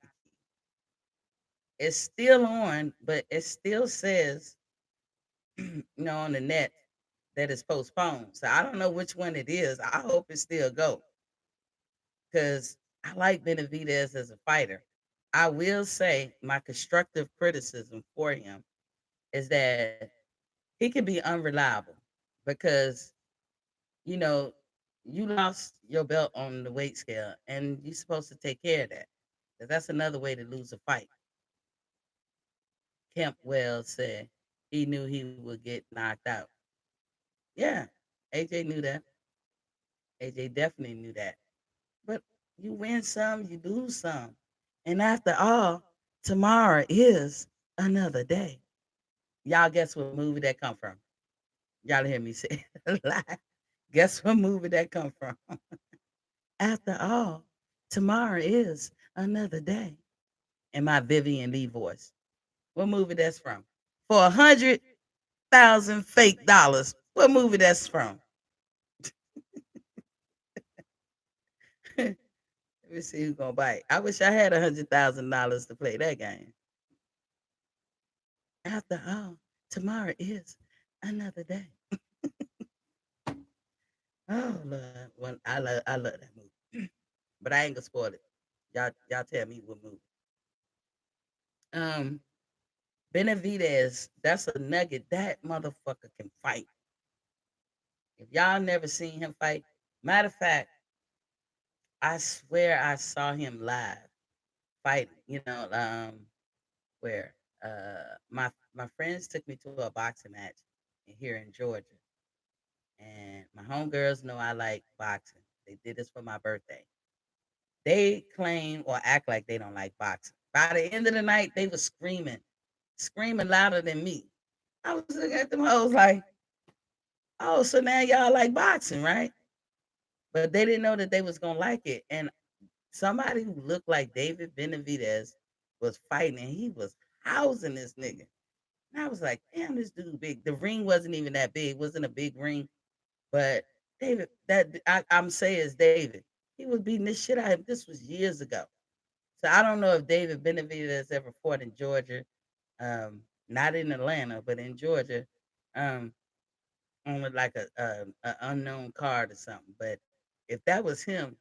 Speaker 1: It's still on, but it still says, on the net that it's postponed. So I don't know which one it is. I hope it still go because I like Benavidez as a fighter. I will say my constructive criticism for him is that he can be unreliable because you know you lost your belt on the weight scale and you're supposed to take care of that. 'Cause that's another way to lose a fight. Kemp Wells said he knew he would get knocked out. Yeah, AJ knew that. AJ definitely knew that. But you win some, you lose some. And after all, tomorrow is another day. Y'all guess what movie that come from? Y'all hear me say it live. Guess what movie that come from? After all, tomorrow is another day. In my Vivian Lee voice. What movie that's from? For 100,000 fake dollars. What movie that's from? Let me see who's gonna bite. I wish I had $100,000 to play that game. After all, tomorrow is another day. Oh Lord, I love that movie, but I ain't gonna spoil it. Y'all tell me what movie. Um, Benavidez, that's a nugget. That motherfucker can fight. If y'all never seen him fight, matter of fact, I swear I saw him live fighting. Where my friends took me to a boxing match here in Georgia, and my homegirls know I like boxing. They did this for my birthday. They claim or act like they don't like boxing. By the end of the night, they were screaming louder than me. I was looking at them hoes like, oh, so now y'all like boxing, right? But they didn't know that they was gonna like it. And somebody who looked like David Benavidez was fighting, and he was housing this nigga. And I was like, damn, this dude big. The ring wasn't even that big. It wasn't a big ring. But David, I'm saying is David. He was beating this shit out of him. This was years ago. So I don't know if David Benavidez ever fought in Georgia, not in Atlanta, but in Georgia, um, on like a unknown card or something. But if that was him,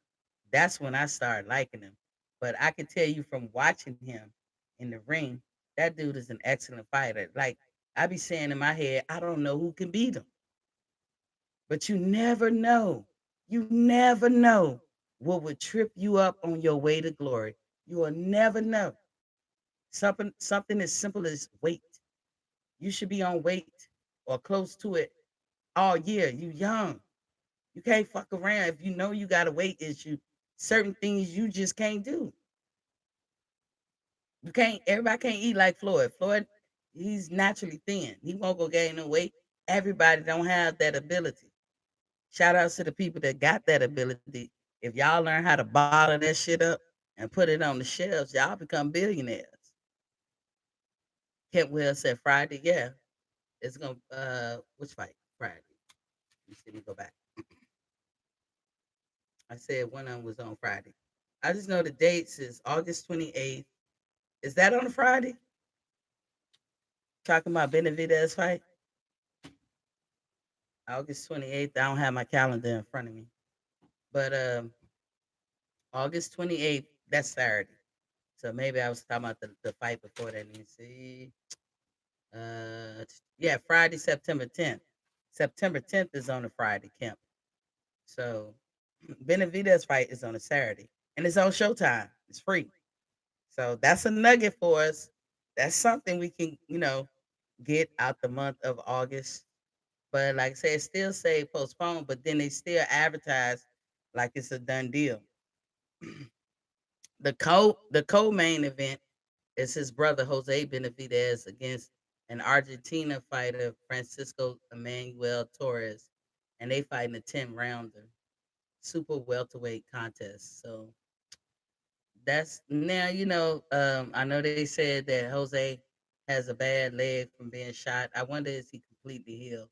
Speaker 1: That's when I started liking him. But I can tell you from watching him in the ring, that dude is an excellent fighter. Like I be saying in my head, I don't know who can beat him. But you never know. You never know what would trip you up on your way to glory. You will never know. Something as simple as weight. You should be on weight or close to it all year. You young. You can't fuck around. If you know you got a weight issue, certain things you just can't do. You can't. Everybody can't eat like Floyd. Floyd, he's naturally thin. He won't go gain no weight. Everybody don't have that ability. Shout outs to the people that got that ability. If y'all learn how to bottle that shit up and put it on the shelves, y'all become billionaires. Kent Will said Friday, yeah. It's gonna which fight? Friday. Let me go back. I said one of them was on Friday. I just know the dates is August 28th. Is that on a Friday? Talking about Benavidez fight? August 28th. I don't have my calendar in front of me. But August 28th, that's Saturday. So maybe I was talking about the fight before that. Let me see. Yeah, Friday, September 10th. September 10th is on a Friday, Kemp. So Benavidez fight is on a Saturday. And it's on Showtime. It's free. So that's a nugget for us. That's something we can, get out the month of August. But like I said, it still say postponed, but then they still advertise like it's a done deal. The co main event is his brother Jose Benavidez against an Argentina fighter, Francisco Emmanuel Torres, and they fighting a 10 rounder, super welterweight contest. So that's now I know they said that Jose has a bad leg from being shot. I wonder is he completely healed?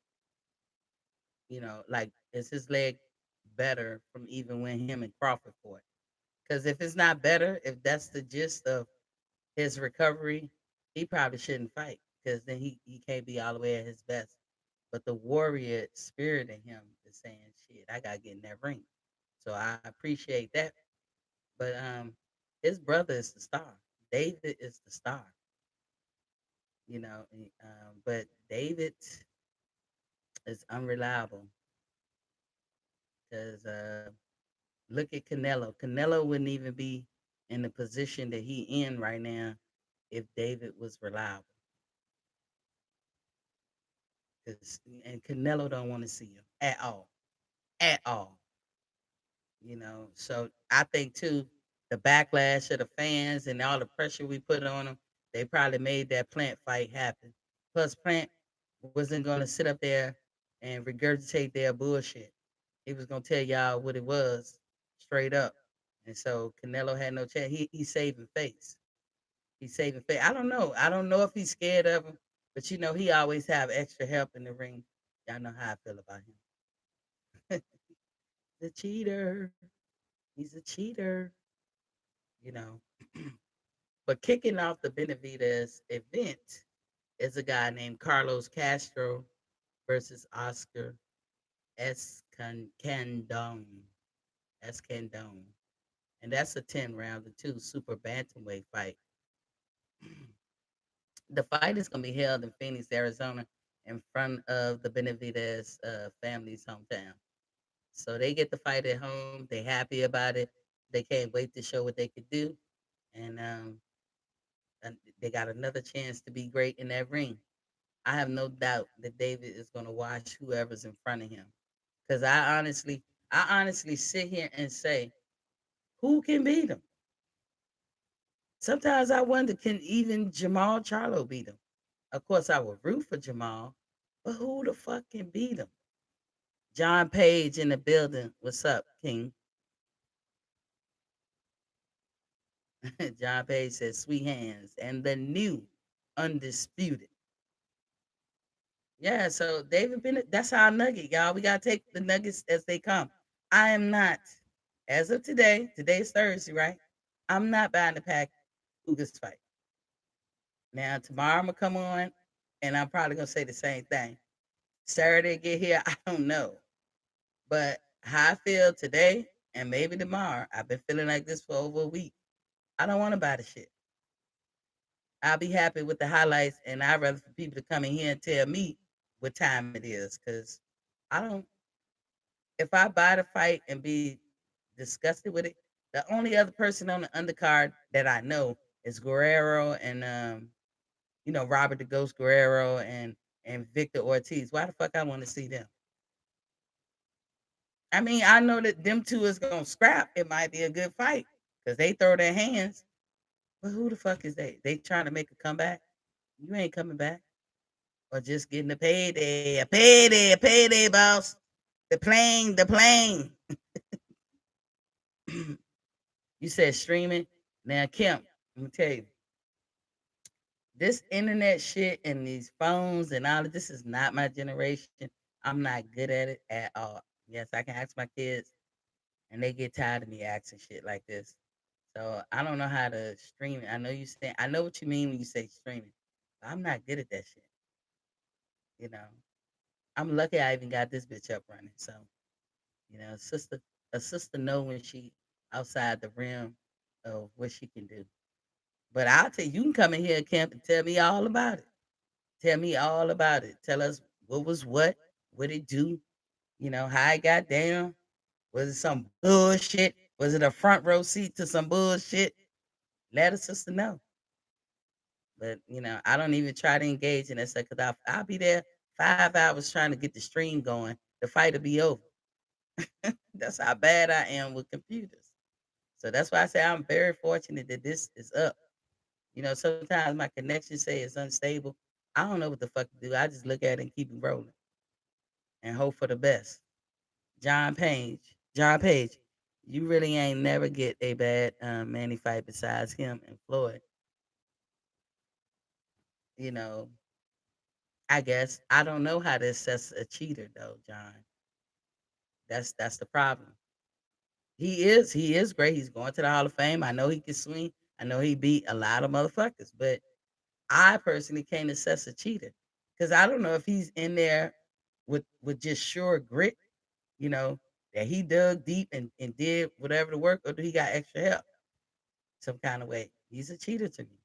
Speaker 1: Like is his leg better from even when him and Crawford fought? Because if it's not better, if that's the gist of his recovery, he probably shouldn't fight because then he can't be all the way at his best. But the warrior spirit in him is saying, "Shit, I gotta get in that ring." So I appreciate that. But his brother is the star. David is the star. But David is unreliable because look at Canelo. Canelo wouldn't even be in the position that he in right now if David was reliable. 'Cause Canelo don't want to see him at all. So I think too, the backlash of the fans and all the pressure we put on them, they probably made that Plant fight happen. Plus, Plant wasn't going to sit up there and regurgitate their bullshit. He was going to tell y'all what it was straight up. And so Canelo had no chance. He's saving face. He's saving face. I don't know. I don't know if he's scared of him, but he always have extra help in the ring. Y'all know how I feel about him. The cheater. He's a cheater. You know. But kicking off the Benavidez event is a guy named Carlos Castro versus Oscar Escandón. Escandón. And that's a 10 round, the two super bantamweight fight. The fight is going to be held in Phoenix, Arizona, in front of the Benavidez family's hometown. So they get the fight at home. They happy about it. They can't wait to show what they could do. And they got another chance to be great in that ring. I have no doubt that David is going to watch whoever's in front of him. Because I honestly sit here and say, who can beat him? Sometimes I wonder, can even Jamal Charlo beat him? Of course, I would root for Jamal, but who the fuck can beat him? John Page in the building. What's up, King? John Page says, sweet hands. And the new undisputed. Yeah, so David Bennett, that's our nugget, y'all. We got to take the nuggets as they come. I am not, as of today's Thursday, right? I'm not buying the pack Ugas fight. Now, tomorrow I'm going to come on and I'm probably going to say the same thing. Saturday get here, I don't know. But how I feel today and maybe tomorrow. I've been feeling like this for over a week. I don't want to buy the shit. I'll be happy with the highlights, and I'd rather for people to come in here and tell me what time it is, because I don't. If I buy the fight and be disgusted with it, the only other person on the undercard that I know is Guerrero and Robert the Ghost Guerrero and Victor Ortiz. Why the fuck I want to see them? I mean, I know that them two is gonna scrap. It might be a good fight because they throw their hands. But who the fuck is they? They trying to make a comeback? You ain't coming back. Or just getting a payday, boss. The plane. You said streaming. Now, Kim, let me tell you, this internet shit and these phones and all of this is not my generation. I'm not good at it at all. Yes, I can ask my kids, and they get tired of me asking shit like this. So I don't know how to stream it. I know what you mean when you say streaming. But I'm not good at that shit. You know, I'm lucky I even got this bitch up running. So a sister know when she outside the rim of what she can do. But I'll tell you, you can come in here, Camp, and tell me all about it. Tell me all about it. Tell us what it do, how it got down. Was it some bullshit? Was it a front row seat to some bullshit? Let a sister know. But I don't even try to engage in that stuff because I'll be there 5 hours trying to get the stream going. The fight will be over. That's how bad I am with computers. So that's why I say I'm very fortunate that this is up. Sometimes my connection say it's unstable. I don't know what the fuck to do. I just look at it and keep it rolling and hope for the best. John Page, you really ain't never get a bad Manny fight besides him and Floyd. You know, I guess I don't know how to assess a cheater though, John. That's the problem. He is great. He's going to the Hall of Fame. I know he can swing. I know he beat a lot of motherfuckers, but I personally can't assess a cheater because I don't know if he's in there with just sure grit, you know, that he dug deep and did whatever the work, or do he got extra help some kind of way? He's a cheater to me.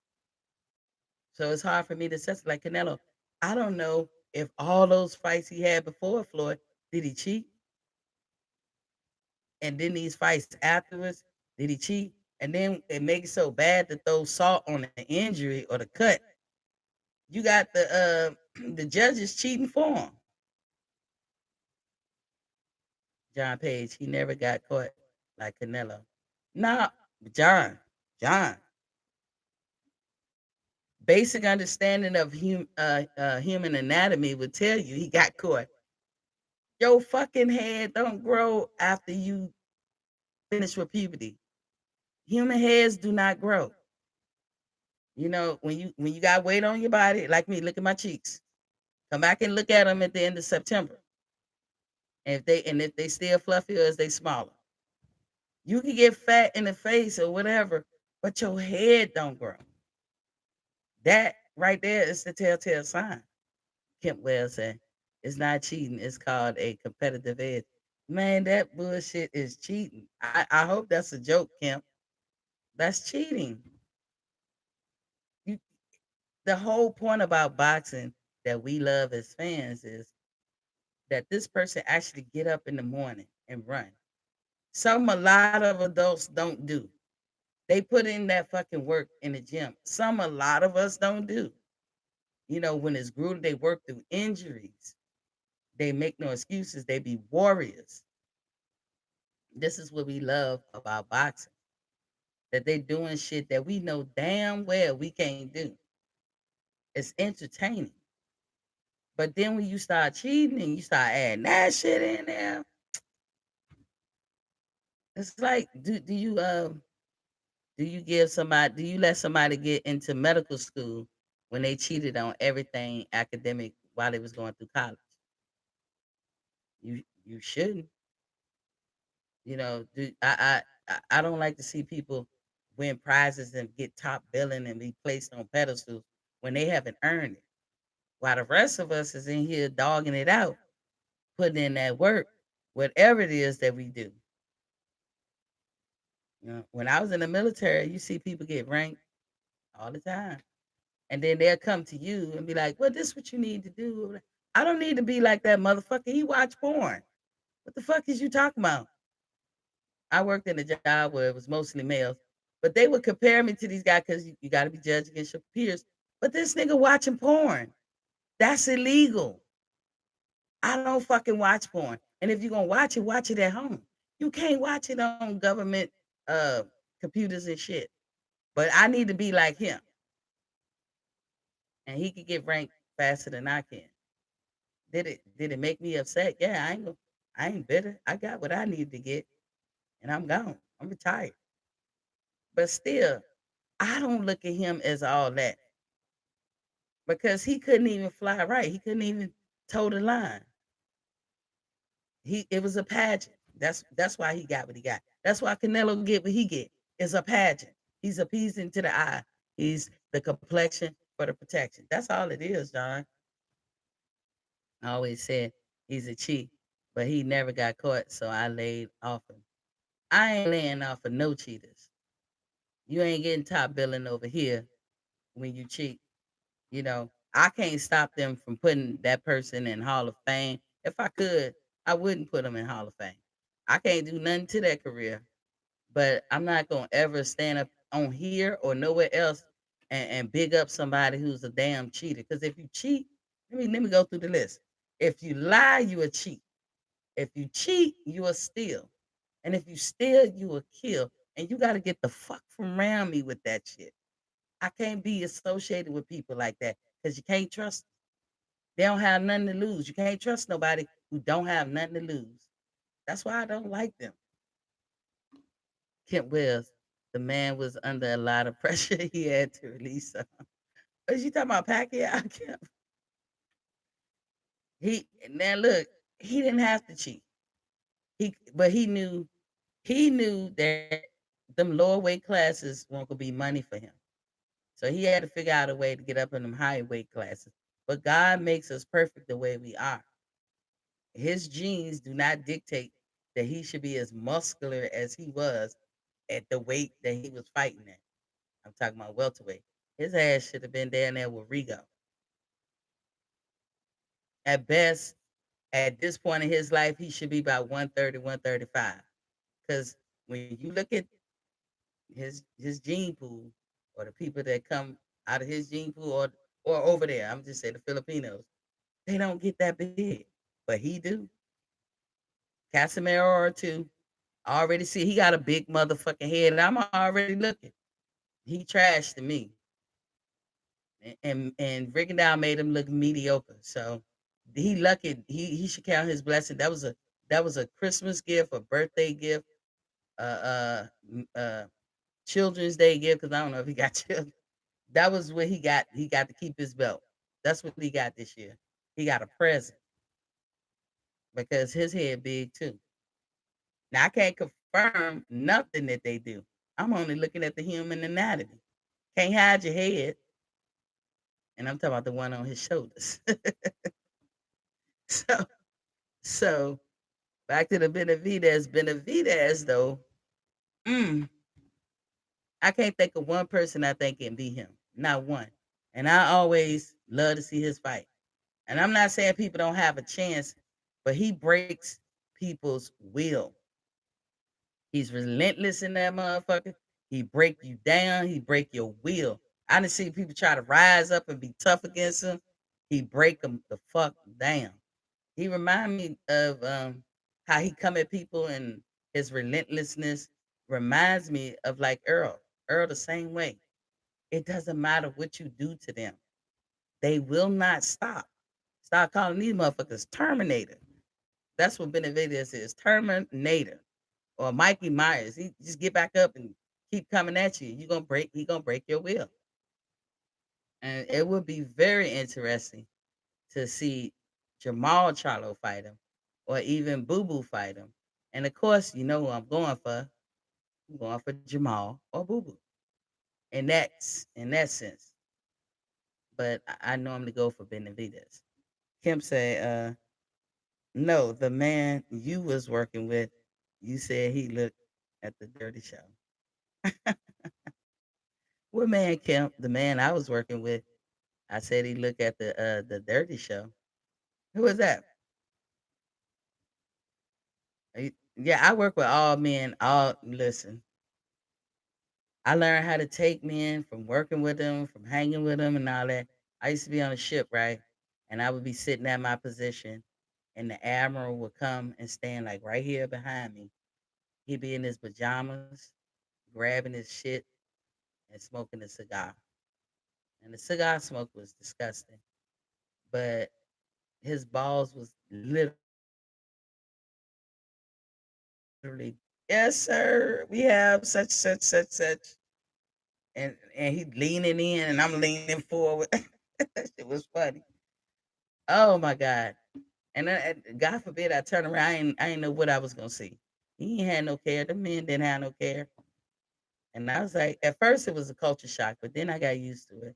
Speaker 1: So it's hard for me to assess it. Like Canelo, I don't know if all those fights he had before Floyd, did he cheat? And then these fights afterwards, did he cheat? And then it makes it so bad to throw salt on the injury or the cut. You got the judges cheating for him. John Page, he never got caught like Canelo. No, John, John. Basic understanding of human anatomy would tell you he got caught. Your fucking head don't grow after you finish with puberty. Human heads do not grow. When you got weight on your body, like me, look at my cheeks. Come back and look at them at the end of September. And if they still fluffy or is they smaller. You can get fat in the face or whatever, but your head don't grow. That right there is the telltale sign. Kemp Wells said, it's not cheating, it's called a competitive edge. Man, that bullshit is cheating. I hope that's a joke, Kemp. That's cheating. You, the whole point about boxing that we love as fans is that this person actually get up in the morning and run. Some a lot of adults don't do. They put in that fucking work in the gym. Some a lot of us don't do. When it's grueling, they work through injuries. They make no excuses. They be warriors. This is what we love about boxing. That they doing shit that we know damn well we can't do. It's entertaining. But then when you start cheating and you start adding that shit in there, it's like, do you let somebody get into medical school when they cheated on everything academic while they was going through college? You shouldn't. I don't like to see people win prizes and get top billing and be placed on pedestals when they haven't earned it. While the rest of us is in here dogging it out, putting in that work, whatever it is that we do. You know, when I was in the military, you see people get ranked all the time. And then they'll come to you and be like, well, this is what you need to do. I don't need to be like that motherfucker. He watch porn. What the fuck is you talking about? I worked in a job where it was mostly males, but they would compare me to these guys because you got to be judged against your peers. But this nigga watching porn, that's illegal. I don't fucking watch porn. And if you're gonna watch it at home. You can't watch it on government uh computers and shit. But I need to be like him. And he could get ranked faster than I can. Did it make me upset? Yeah, I ain't bitter. I got what I need to get and I'm gone. I'm retired. But still, I don't look at him as all that because he couldn't even fly right. He couldn't even toe the line. It was a pageant. That's why he got what he got. That's why Canelo get what he get. It's a pageant. He's appeasing to the eye. He's the complexion for the protection. That's all it is, John. I always said he's a cheat, but he never got caught, so I laid off him. I ain't laying off of no cheaters. You ain't getting top billing over here when you cheat. You know, I can't stop them from putting that person in Hall of Fame. If I could, I wouldn't put them in Hall of Fame. I can't do nothing to their career, but I'm not gonna ever stand up on here or nowhere else and big up somebody who's a damn cheater. Because if you cheat, let me go through the list. If you lie, you a cheat. If you cheat, you will steal. And if you steal, you will kill. And you got to get the fuck from around me with that shit. I can't be associated with people like that because you can't trust them. They don't have nothing to lose. You can't trust nobody who don't have nothing to lose. That's why I don't like them. Kent Wells, the man was under a lot of pressure. He had to release some. What you talking about, Pacquiao? Kemp? He now look, he didn't have to cheat. But he knew that them lower weight classes weren't gonna be money for him. So he had to figure out a way to get up in them high weight classes. But God makes us perfect the way we are. His genes do not dictate that he should be as muscular as he was at the weight that he was fighting at. I'm talking about welterweight. His ass should have been down there with Rigo. At best, at this point in his life, he should be about 130, 135. Because when you look at his gene pool or the people that come out of his gene pool or over there, I'm just saying the Filipinos, they don't get that big. But he do. Casimiro or two. I already see he got a big motherfucking head, and I'm already looking. He trashed to me. And Rigondeaux made him look mediocre. So he lucky he should count his blessing. That was a Christmas gift, a birthday gift, uh Children's Day gift, because I don't know if he got children. That was what he got. He got to keep his belt. That's what he got this year. He got a present because his head big too. Now I can't confirm nothing that they do. I'm only looking at the human anatomy. Can't hide your head, and I'm talking about the one on his shoulders. so, so back to the Benavidez. Benavidez though, mm, I can't think of one person I think can beat him. Not one. And I always love to see his fight. And I'm not saying people don't have a chance, but he breaks people's will. He's relentless in that motherfucker. He break you down. He break your will. I done see people try to rise up and be tough against him. He break them the fuck down. He remind me of how he come at people and his relentlessness reminds me of like Earl. Earl the same way. It doesn't matter what you do to them. They will not stop. Start calling these motherfuckers Terminator. That's what Benavidez is, Terminator. Or Mikey Myers. He just get back up and keep coming at you. He gonna break your will. And it would be very interesting to see Jamal Charlo fight him or even Boo Boo fight him. And of course, you know who I'm going for. I'm going for Jamal or Boo Boo. And that's in that sense. But I normally go for Benavidez. Kim say, no, the man you was working with, you said he looked at the dirty show. What man Kemp, the man I was working with, I said he looked at the Dirty Show. Who was that? Yeah, I work with all men. All listen, I learned how to take men from working with them, from hanging with them, and all that. I used to be on a ship, right? And I would be sitting at my position, and the admiral would come and stand like right here behind me. He'd be in his pajamas, grabbing his shit, and smoking a cigar. And the cigar smoke was disgusting, but his balls was literally big. Yes, sir. We have such, and he leaning in, and I'm leaning forward. That shit was funny. Oh my god! And God forbid I turn around, I ain't know what I was gonna see. He ain't had no care. The men didn't have no care. And I was like, at first it was a culture shock, but then I got used to it.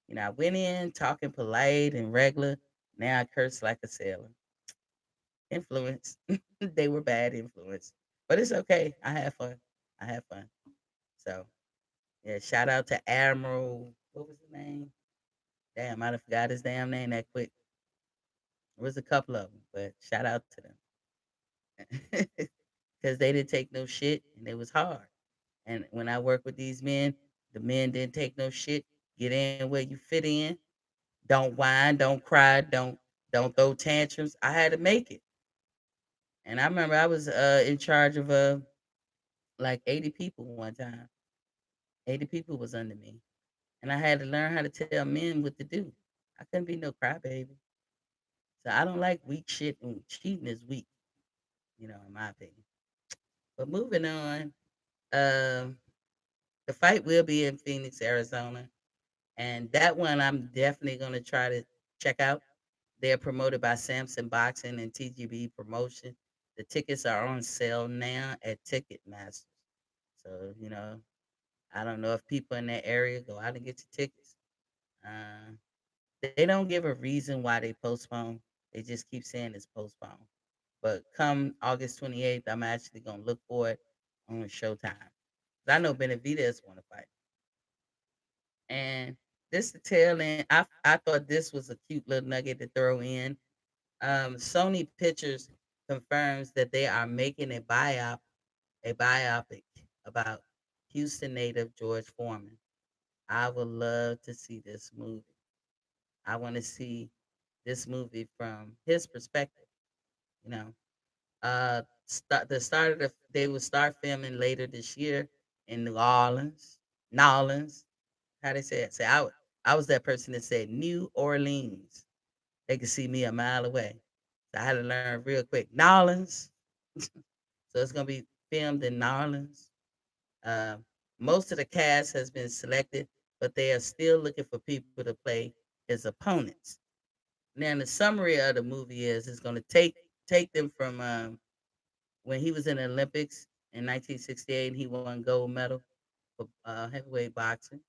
Speaker 1: You know, I went in talking polite and regular. Now I curse like a sailor. Influence. They were bad influence. But it's okay. I had fun. I had fun. So yeah, shout out to Admiral. What was his name? Damn, I done forgot his damn name that quick. There was a couple of them, but shout out to them. Because they didn't take no shit and it was hard. And when I work with these men, the men didn't take no shit. Get in where you fit in. Don't whine, don't cry, don't throw tantrums. I had to make it. And I remember I was in charge of like 80 people one time. 80 people was under me. And I had to learn how to tell men what to do. I couldn't be no crybaby. So I don't like weak shit, and cheating is weak, in my opinion. But moving on, um, the fight will be in Phoenix, Arizona. And that one I'm definitely going to try to check out. They're promoted by Samson Boxing and TGB Promotion. The tickets are on sale now at Ticketmaster. So, I don't know if people in that area go out and get your tickets. Uh, they don't give a reason why they postpone. They just keep saying it's postponed. But come August 28th, I'm actually going to look for it on Showtime. 'Cause I know Benavidez want to fight. And this the tail end. I thought this was a cute little nugget to throw in. Sony Pictures confirms that they are making a biopic about Houston native George Foreman. I would love to see this movie. I want to see this movie from his perspective. You know, they will start filming later this year in New Orleans. Nolans, how they say it? I was that person that said New Orleans. They could see me a mile away. So I had to learn real quick. Nolans. So it's gonna be filmed in Nolans. Uh, Most of the cast has been selected, but they are still looking for people to play his opponents. Now, the summary of the movie is it's going to take them from when he was in the Olympics in 1968 and he won gold medal for heavyweight boxing,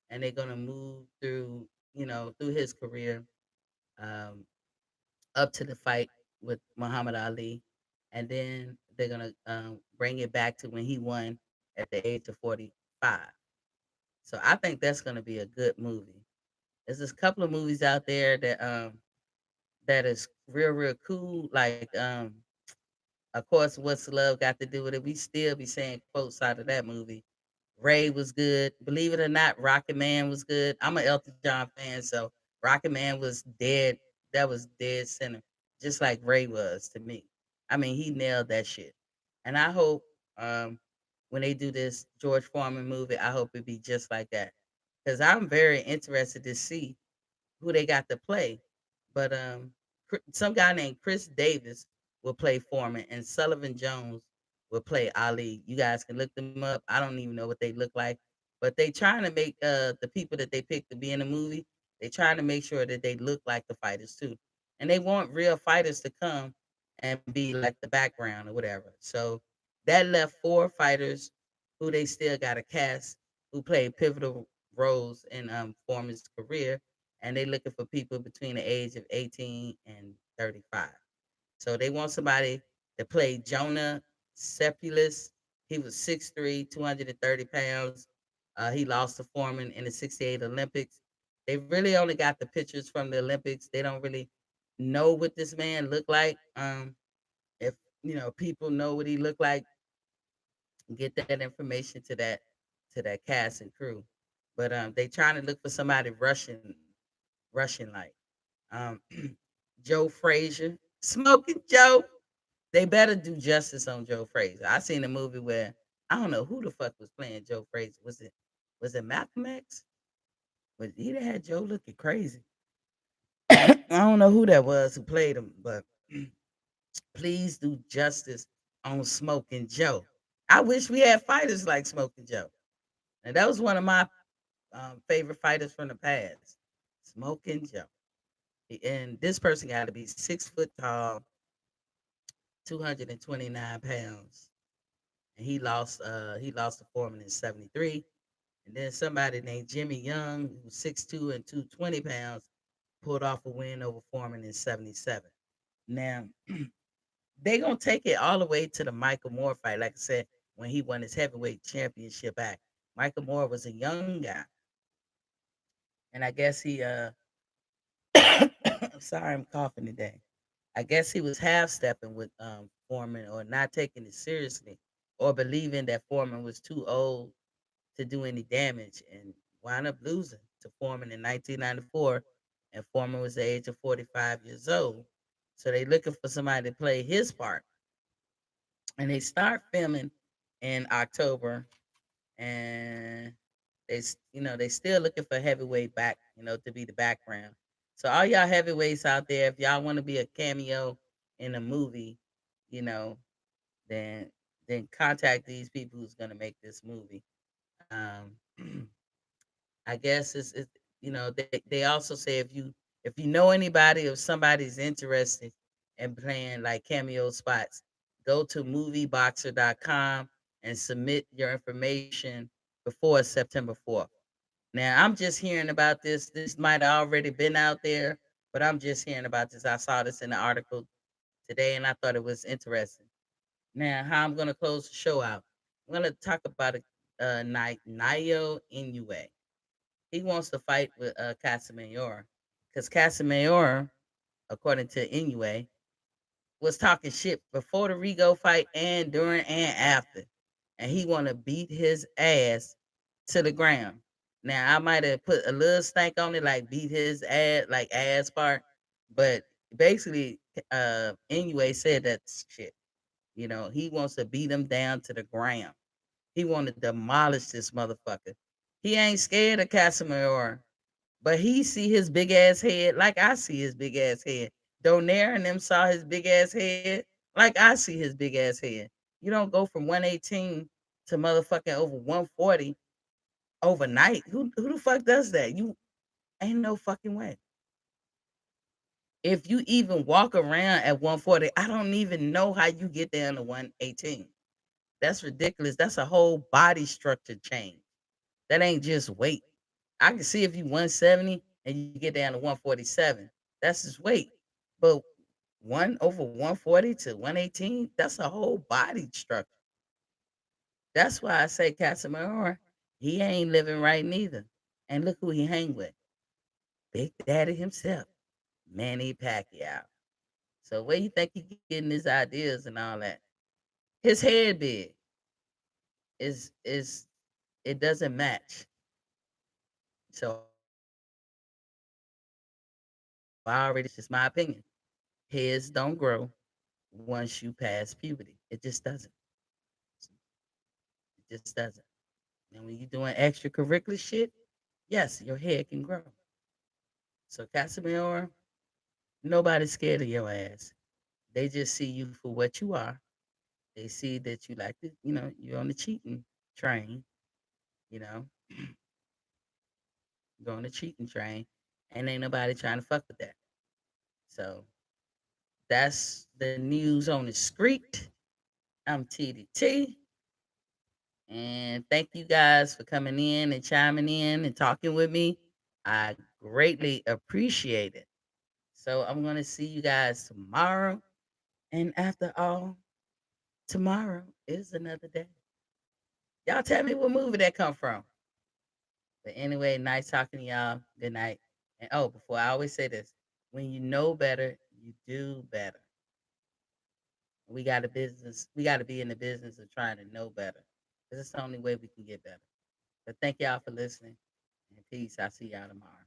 Speaker 1: and they're going to move through his career um, up to the fight with Muhammad Ali, and then they're going to bring it back to when he won at the age of 45. So I think that's going to be a good movie. There's this couple of movies out there that is real cool. Like of course, what's love got to do with it? We still be saying quotes out of that movie. Ray was good. Believe it or not, Rocket Man was good. I'm an Elton John fan, so Rocket Man was dead. That was dead center, just like Ray was to me. I mean, he nailed that shit. And I hope um, when they do this George Foreman movie, I hope it be just like that. Because I'm very interested to see who they got to play. But some guy named Chris Davis will play Foreman, and Sullivan Jones will play Ali. You guys can look them up. I don't even know what they look like, but they trying to make the people that they pick to be in the movie. They trying to make sure that they look like the fighters too, and they want real fighters to come and be like the background or whatever. So that left four fighters who they still got to cast who played pivotal roles in Foreman's career, and they looking for people between the age of 18 and 35. So they want somebody to play Jonah Sepulis. He was 6'3", 230 pounds. He lost to Foreman in the '68 Olympics. They really only got the pictures from the Olympics. They don't really know what this man looked like. If people know what he looked like, get that information to that cast and crew. But they trying to look for somebody Russian like. Um, Joe Frazier, Smoking Joe. They better do justice on Joe Frazier. I seen a movie where I don't know who the fuck was playing Joe Frazier. Was it Malcolm X? But he had Joe looking crazy. I don't know who that was who played him, but please do justice on Smoking Joe. I wish we had fighters like Smoking Joe. And that was one of my favorite fighters from the past. Smoking Joe. And this person got to be 6 foot tall, 229 pounds. And he lost to Foreman in '73. And then somebody named Jimmy Young, who was 6'2" and 220 pounds, pulled off a win over Foreman in '77. Now they gonna take it all the way to the Michael Moore fight. Like I said, when he won his heavyweight championship back, Michael Moore was a young guy, and I guess he I'm sorry, I'm coughing today. I guess he was half stepping with Foreman, or not taking it seriously, or believing that Foreman was too old to do any damage, and wound up losing to Foreman in 1994. And Foreman was the age of 45 years old. So they looking for somebody to play his part, and they start filming in October, and they still looking for heavyweight back, to be the background. So all y'all heavyweights out there, if y'all want to be a cameo in a movie, you know, then contact these people who's gonna make this movie. Um, I guess they also say if you know anybody, if somebody's interested in playing like cameo spots, go to movieboxer.com and submit your information before September 4th. Now I'm just hearing about this. This might have already been out there, but I'm just hearing about this. I saw this in the article today and I thought it was interesting. Now, how I'm gonna close the show out. I'm gonna talk about Nayo Inoue. He wants to fight with Casamayor because Casamayor, according to Inoue, was talking shit before the Rigo fight and during and after, and he want to beat his ass to the ground. Now I might have put a little stank on it, like beat his ass, like ass part, but basically, Inoue said that shit. He wants to beat him down to the ground. He want to demolish this motherfucker. He ain't scared of Casimiro, but he see his big ass head like I see his big ass head. Donaire and them saw his big ass head like I see his big ass head. You don't go from 118 to motherfucking over 140 overnight. Who the fuck does that? You ain't no fucking way. If you even walk around at 140, I don't even know how you get down to 118. That's ridiculous. That's a whole body structure change. That ain't just weight. I can see if you 170 and you get down to 147. That's his weight. But one over 140 to 118, that's a whole body structure. That's why I say Casamignola, he ain't living right neither. And look who he hang with. Big Daddy himself, Manny Pacquiao. So where you think he getting his ideas and all that? His head big is it doesn't match. So I already know what he gonna do. This is my opinion. Heads don't grow once you pass puberty. It just doesn't. It just doesn't. And when you're doing extracurricular shit, yes, your head can grow. So Casimir, nobody's scared of your ass. They just see you for what you are. They see that you like to, you're on the cheating train, you know, you're on the cheating train, and ain't nobody trying to fuck with that. So that's the news on the street. I'm TDT. And thank you guys for coming in and chiming in and talking with me. I greatly appreciate it. So I'm going to see you guys tomorrow. And after all, tomorrow is another day. Y'all tell me what movie that come from. But anyway, nice talking to y'all. Good night. And oh, before I always say this, when you know better, you do better. We got a business. We got to be in the business of trying to know better. Because it's the only way we can get better. But thank y'all for listening. And peace. I'll see y'all tomorrow.